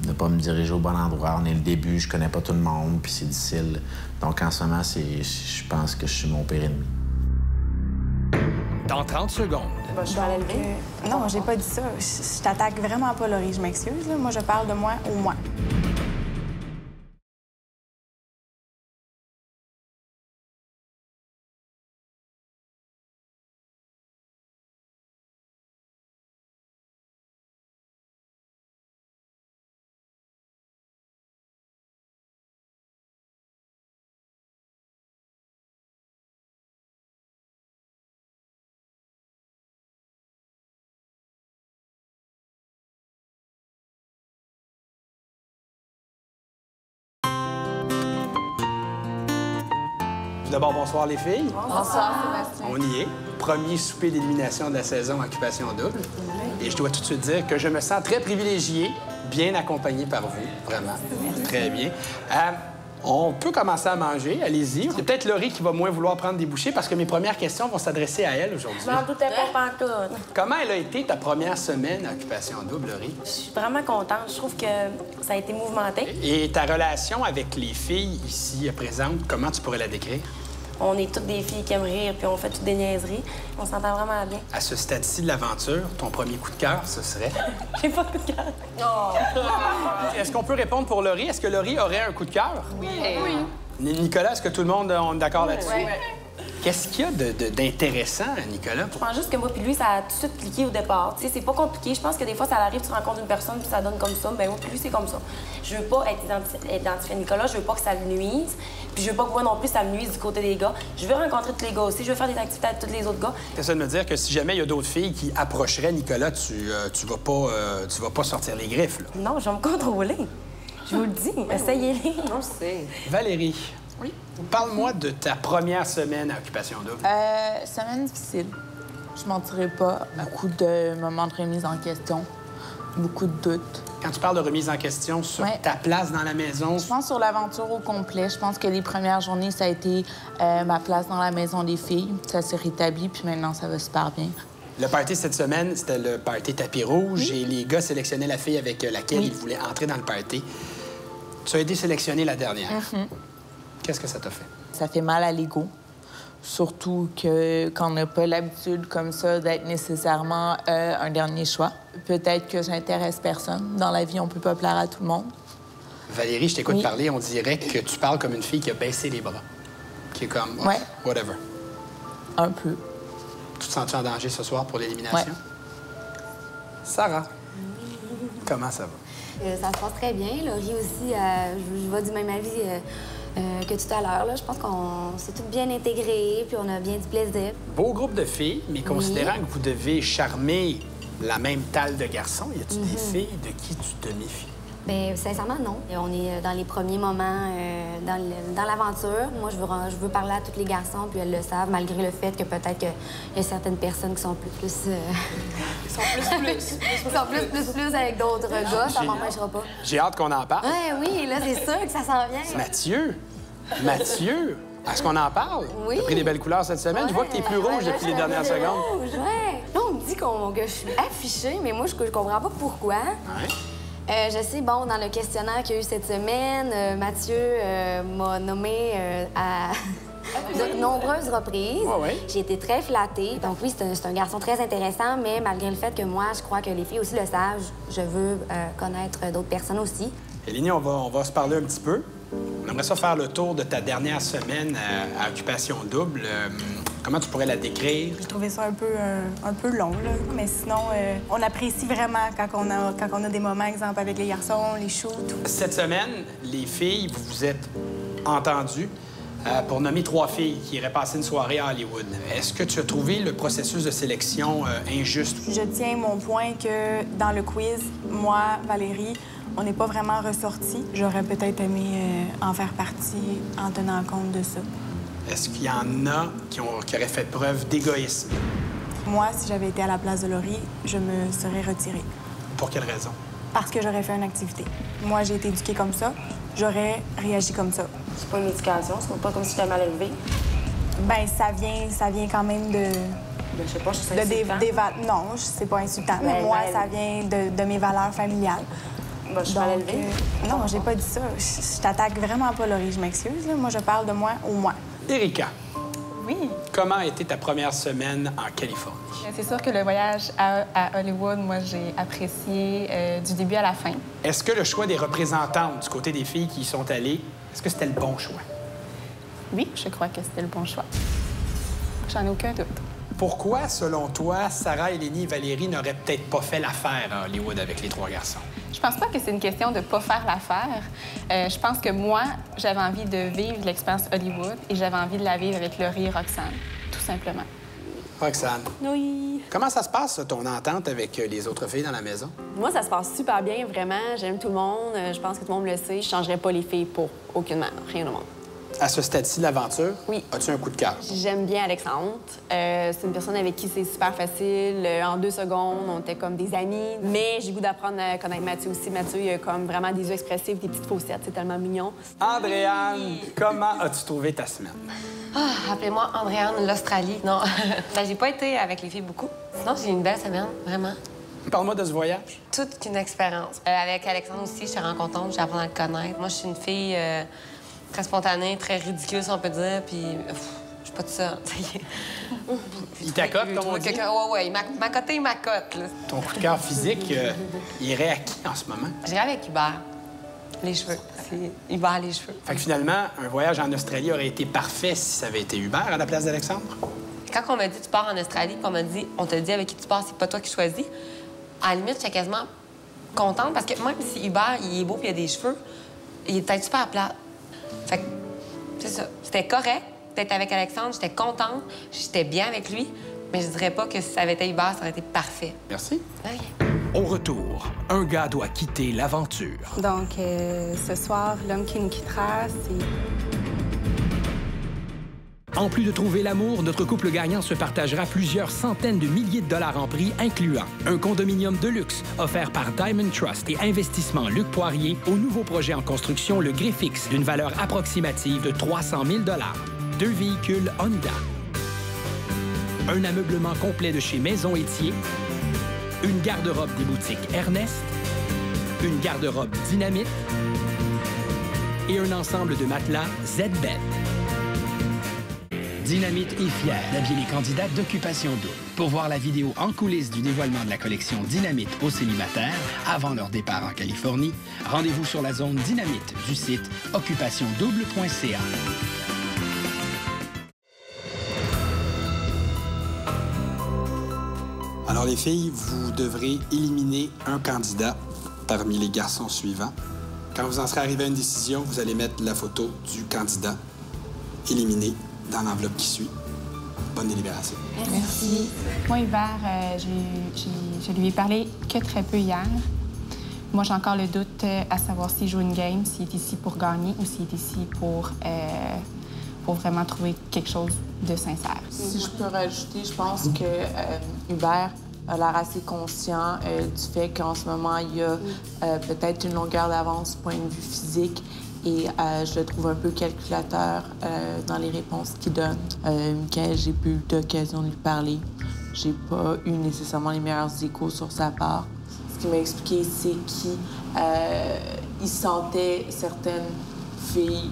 ne pas me diriger au bon endroit. On est le début, je connais pas tout le monde, puis c'est difficile. Donc, en ce moment, je pense que je suis mon pire ennemi. Dans 30 secondes. Je dois aller lever. Non, j'ai pas dit ça. Je t'attaque vraiment pas, Laurie. Je m'excuse. Là. Moi, je parle de moi au moins. D'abord, bonsoir les filles. Bonsoir, Sébastien. On y est. Premier souper d'élimination de la saison Occupation Double. Et je dois tout de suite dire que je me sens très privilégié, bien accompagné par vous, vraiment. Très bien. On peut commencer à manger, allez-y. C'est peut-être Laurie qui va moins vouloir prendre des bouchées parce que mes premières questions vont s'adresser à elle aujourd'hui. Je m'en doutais pas pantoute. Comment elle a été ta première semaine à Occupation Double, Laurie? Je suis vraiment contente. Je trouve que ça a été mouvementé. Et ta relation avec les filles ici présentes, comment tu pourrais la décrire? On est toutes des filles qui aiment rire, puis on fait toutes des niaiseries. On s'entend vraiment bien. À ce stade-ci de l'aventure, ton premier coup de cœur, ce serait? J'ai pas de coup de cœur. Est-ce qu'on peut répondre pour Laurie? Est-ce que Laurie aurait un coup de cœur? Oui. Nicolas, est-ce que tout le monde est d'accord là-dessus? Oui. Qu'est-ce qu'il y a d'intéressant, Nicolas? Je pense juste que moi puis lui, ça a tout de suite cliqué au départ. Tu sais, c'est pas compliqué. Je pense que des fois, ça arrive, tu rencontres une personne puis ça donne comme ça. Ben moi puis lui, c'est comme ça. Je veux pas être identifiée à Nicolas, je veux pas que ça le nuise. Puis je veux pas que moi non plus, ça me nuise du côté des gars. Je veux rencontrer tous les gars aussi. Je veux faire des activités avec tous les autres gars. T'essaies de me dire que si jamais il y a d'autres filles qui approcheraient Nicolas, tu vas pas sortir les griffes, là? Non, je vais me contrôler. Je vous le dis. Essayez-les. On le sait. Valérie. Oui. Parle-moi de ta première semaine à Occupation Double. Semaine difficile. Je mentirais pas. Beaucoup de moments de remise en question. Beaucoup de doutes. Quand tu parles de remise en question sur ta place dans la maison... Je pense sur l'aventure au complet. Je pense que les premières journées, ça a été ma place dans la maison des filles. Ça s'est rétabli, puis maintenant, ça va super bien. Le party cette semaine, c'était le party tapis rouge et les gars sélectionnaient la fille avec laquelle ils voulaient entrer dans le party. Tu as été sélectionnée la dernière. Qu'est-ce que ça t'a fait? Ça fait mal à l'ego. Surtout que quand on n'a pas l'habitude comme ça d'être nécessairement un dernier choix. Peut-être que j'intéresse personne. Dans la vie, on peut pas plaire à tout le monde. Valérie, je t'écoute parler, on dirait que tu parles comme une fille qui a baissé les bras. Qui est comme, whatever. Un peu. Tu te sens-tu en danger ce soir pour l'élimination? Sarah, comment ça va? Ça se passe très bien. Laurie aussi, je vais du même avis que tout à l'heure. Je pense qu'on s'est toutes bien intégrées, puis on a bien du plaisir. Beau groupe de filles, mais considérant que vous devez charmer la même taille de garçons, y a-t-il des filles de qui tu te méfies? Bien, sincèrement, non. On est dans les premiers moments dans l'aventure. Moi, je veux parler à tous les garçons, puis elles le savent, malgré le fait que peut-être qu'il y a certaines personnes qui sont plus... Ils sont plus avec d'autres gars, ça m'empêchera pas. J'ai hâte qu'on en parle. Ouais, oui, là, c'est sûr que ça s'en vient. Mathieu, est-ce qu'on en parle? Oui. T'as pris des belles couleurs cette semaine. Je vois que t'es plus rouge depuis les dernières secondes. Rouge, ouais. Là, on me dit que je suis affichée, mais moi, je comprends pas pourquoi. Je sais, bon, dans le questionnaire qu'il y a eu cette semaine, Mathieu m'a nommée à de nombreuses reprises. J'ai été très flattée. Donc oui, c'est un garçon très intéressant, mais malgré le fait que moi, je crois que les filles aussi le savent, je veux connaître d'autres personnes aussi. Elénie, on va se parler un petit peu. On aimerait ça faire le tour de ta dernière semaine à Occupation Double. Comment tu pourrais la décrire? J'ai trouvé ça un peu long, là. Mais sinon, on apprécie vraiment quand on a des moments, exemple, avec les garçons, les shoots. Cette semaine, les filles, vous vous êtes entendues pour nommer 3 filles qui iraient passer une soirée à Hollywood. Est-ce que tu as trouvé le processus de sélection injuste? Je tiens mon point que dans le quiz, moi, Valérie, on n'est pas vraiment ressortis. J'aurais peut-être aimé en faire partie en tenant compte de ça. Est-ce qu'il y en a qui auraient fait preuve d'égoïsme? Moi, si j'avais été à la place de Laurie, je me serais retirée. Pour quelle raison? Parce que j'aurais fait une activité. Moi, j'ai été éduquée comme ça. J'aurais réagi comme ça. C'est pas une éducation, c'est pas comme si j'étais mal élevée. Ben, ça vient quand même de... Je sais pas, je sais Non, c'est pas insultant. Mais moi, ça vient de mes valeurs familiales. je suis mal élevée. Non, j'ai pas dit ça. Je t'attaque vraiment pas, Laurie, je m'excuse. Là. Moi, je parle de moi au moins. Erika. Oui. Comment a été ta première semaine en Californie? C'est sûr que le voyage à Hollywood, moi, j'ai apprécié du début à la fin. Est-ce que le choix des représentantes du côté des filles qui y sont allées, est-ce que c'était le bon choix? Oui, je crois que c'était le bon choix. J'en ai aucun doute. Pourquoi, selon toi, Sarah, Eleni et Valérie n'auraient peut-être pas fait l'affaire à Hollywood avec les 3 garçons? Je pense pas que c'est une question de pas faire l'affaire. Je pense que moi, j'avais envie de vivre l'expérience Hollywood et j'avais envie de la vivre avec Laurie et Roxane, tout simplement. Roxane. Oui. Comment ça se passe, ton entente avec les autres filles dans la maison? Moi, ça se passe super bien, vraiment. J'aime tout le monde. Je pense que tout le monde le sait. Je changerais pas les filles pour aucunement. Rien au monde. À ce stade-ci de l'aventure, oui. As-tu un coup de cœur? J'aime bien Alexandre. C'est une personne avec qui c'est super facile. En 2 secondes, on était comme des amis. Mais j'ai goût d'apprendre à connaître Mathieu aussi. Mathieu, il a comme vraiment des yeux expressifs, des petites faussettes. C'est tellement mignon. Andréane, comment as-tu trouvé ta semaine? Ah, appelez-moi Andréane, l'Australie. Non, ben, j'ai pas été avec les filles beaucoup. Sinon, j'ai eu une belle semaine, vraiment. Parle-moi de ce voyage. Toute une expérience. Avec Alexandre aussi, je suis rencontrante, j'ai appris à le connaître. Moi, je suis une fille très spontanée, très ridicule, si on peut dire, puis je suis pas de ça. Il t'accote, comme on dit? Ouais, il m'a coté, il m'accote. Ton coup de cœur physique, il irait à qui en ce moment? J'irais avec Hubert. Les cheveux. C'est Hubert, les cheveux. Fait que finalement, un voyage en Australie aurait été parfait si ça avait été Hubert à la place d'Alexandre? Quand on m'a dit tu pars en Australie, puis on m'a dit on te dit avec qui tu pars, c'est pas toi qui choisis, à la limite, j'étais quasiment contente parce que même si Hubert, il est beau puis il a des cheveux, il est peut-être super plat. Fait que, c'est ça. C'était correct d'être avec Alexandre, j'étais contente, j'étais bien avec lui, mais je dirais pas que si ça avait été Hubert, ça aurait été parfait. Merci. Oui. Au retour, un gars doit quitter l'aventure. Donc, ce soir, l'homme qui nous quittera, c'est... En plus de trouver l'amour, notre couple gagnant se partagera plusieurs centaines de milliers de dollars en prix, incluant un condominium de luxe offert par Diamond Trust et Investissement Luc Poirier au nouveau projet en construction, le Griffix, d'une valeur approximative de 300 000 $. 2 véhicules Honda. Un ameublement complet de chez Maison Étier. Une garde-robe des boutiques Ernest. Une garde-robe Dynamite. Et un ensemble de matelas Z-Bed. Dynamite est fière d'habiller les candidats d'Occupation Double. Pour voir la vidéo en coulisses du dévoilement de la collection Dynamite aux célibataires avant leur départ en Californie, rendez-vous sur la zone Dynamite du site occupationdouble.ca. Alors les filles, vous devrez éliminer un candidat parmi les garçons suivants. Quand vous en serez arrivé à une décision, vous allez mettre la photo du candidat éliminé dans l'enveloppe qui suit. Bonne délibération. Merci. Moi, Hubert, je lui ai parlé que très peu hier. Moi, j'ai encore le doute à savoir s'il joue une game, s'il est ici pour gagner ou s'il est ici pour vraiment trouver quelque chose de sincère. Si je peux rajouter, je pense que Hubert a l'air assez conscient du fait qu'en ce moment, il y a peut-être une longueur d'avance point de vue physique. Et je le trouve un peu calculateur dans les réponses qu'il donne. Quand j'ai pas eu d'occasion de lui parler, j'ai pas eu nécessairement les meilleurs échos sur sa part. Ce qu'il m'a expliqué, c'est qu'il sentait certaines filles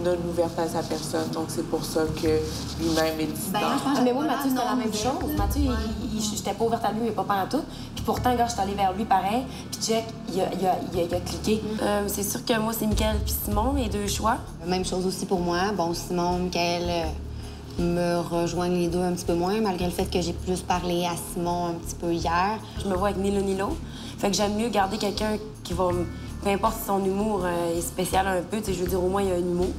non ouvertes à sa personne. Donc, c'est pour ça que lui-même est distant. Mais moi, Mathieu, c'était la même chose. Mathieu, j'étais pas ouverte à lui, mais pas à tout. Puis pourtant, quand je suis allée vers lui, pareil, puis check, il a cliqué. C'est sûr que moi, c'est Mickaël puis Simon, mes 2 choix. Même chose aussi pour moi. Bon, Simon, Mickaël me rejoignent les 2 un petit peu moins, malgré le fait que j'ai plus parlé à Simon un petit peu hier. Je me vois avec Nilo. Fait que j'aime mieux garder quelqu'un qui va... Peu importe si son humour est spécial un peu, je veux dire, au moins, il y a un humour.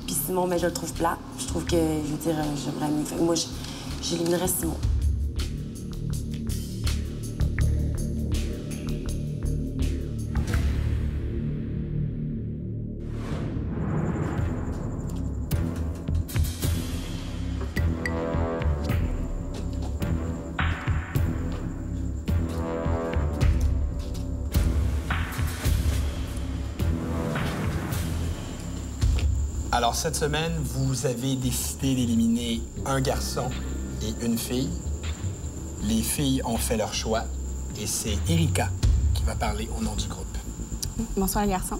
Puis Simon, mais je le trouve plat. Je trouve que, je veux dire, j'aimerais mieux. Fait que moi, j'éliminerais Simon. Alors, cette semaine, vous avez décidé d'éliminer un garçon et une fille. Les filles ont fait leur choix et c'est Erika qui va parler au nom du groupe. Bonsoir les garçons.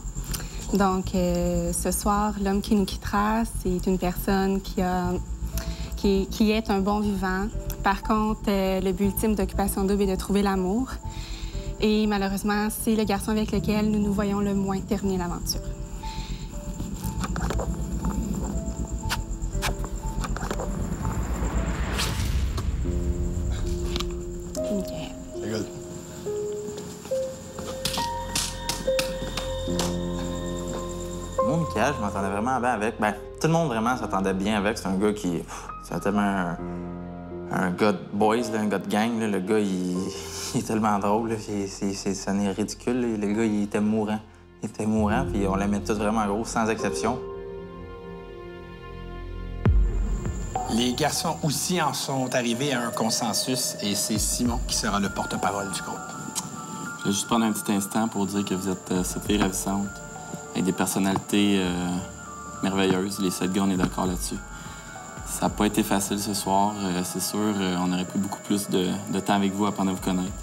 Donc, ce soir, l'homme qui nous quittera, c'est une personne qui est un bon vivant. Par contre, le but ultime d'Occupation Double est de trouver l'amour. Et malheureusement, c'est le garçon avec lequel nous nous voyons le moins terminer l'aventure. OK. C'est good. Moi, Michael, je m'entendais vraiment bien avec. Ben, tout le monde vraiment s'entendait bien avec. C'est un gars qui... C'est tellement un gars de boys, là, un gars de gang. Là. Le gars, il est tellement drôle. Là. Ça n'est ridicule. Là. Le gars, il était mourant. Il était mourant, puis on l'aimait tous vraiment gros, sans exception. Les garçons aussi en sont arrivés à un consensus et c'est Simon qui sera le porte-parole du groupe. Je vais juste prendre un petit instant pour dire que vous êtes cette fille ravissante, avec des personnalités merveilleuses. Les 7 gars, on est d'accord là-dessus. Ça n'a pas été facile ce soir. C'est sûr, on aurait pris beaucoup plus de temps avec vous à apprendre à vous connaître.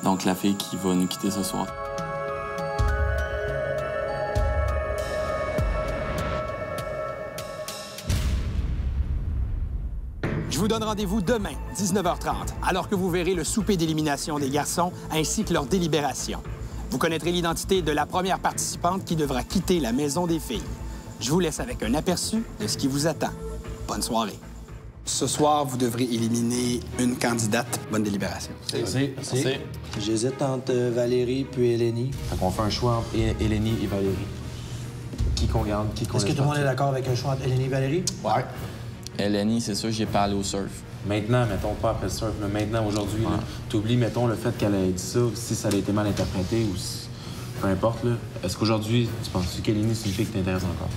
Donc, la fille qui va nous quitter ce soir. Je vous donne rendez-vous demain, 19h30, alors que vous verrez le souper d'élimination des garçons ainsi que leur délibération. Vous connaîtrez l'identité de la première participante qui devra quitter la maison des filles. Je vous laisse avec un aperçu de ce qui vous attend. Bonne soirée. Ce soir, vous devrez éliminer une candidate. Bonne délibération. Merci. J'hésite entre Valérie puis Eleni. Fait qu'on fait un choix entre Eleni et Valérie. Qui qu'on garde, qui qu'on Est-ce que tout le monde est d'accord avec un choix entre Eleni et Valérie? Ouais. Eleni, c'est sûr, j'ai parlé au surf. Maintenant, mettons pas après le surf, mais maintenant, aujourd'hui, t'oublies, mettons, le fait qu'elle ait dit ça, si ça a été mal interprété ou si... peu importe, là. Est-ce qu'aujourd'hui, tu penses qu'Eleni, c'est une fille qui t'intéresse encore?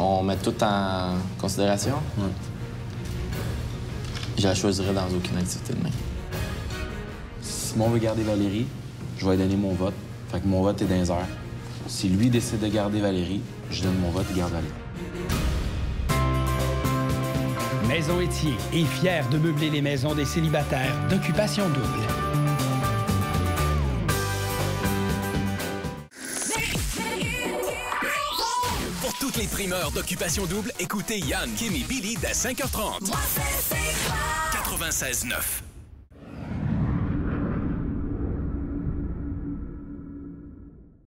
On met tout en considération? Oui. Je la choisirais dans aucune activité demain. Si Simon veut garder Valérie, je vais lui donner mon vote. Fait que mon vote est dans les airs. Si lui décide de garder Valérie, je donne mon vote et garde Valérie. Maison Étier est fière de meubler les maisons des célibataires d'Occupation Double. Pour toutes les primeurs d'Occupation Double, écoutez Yann, Kim et Billy dès 5h30. 96.9.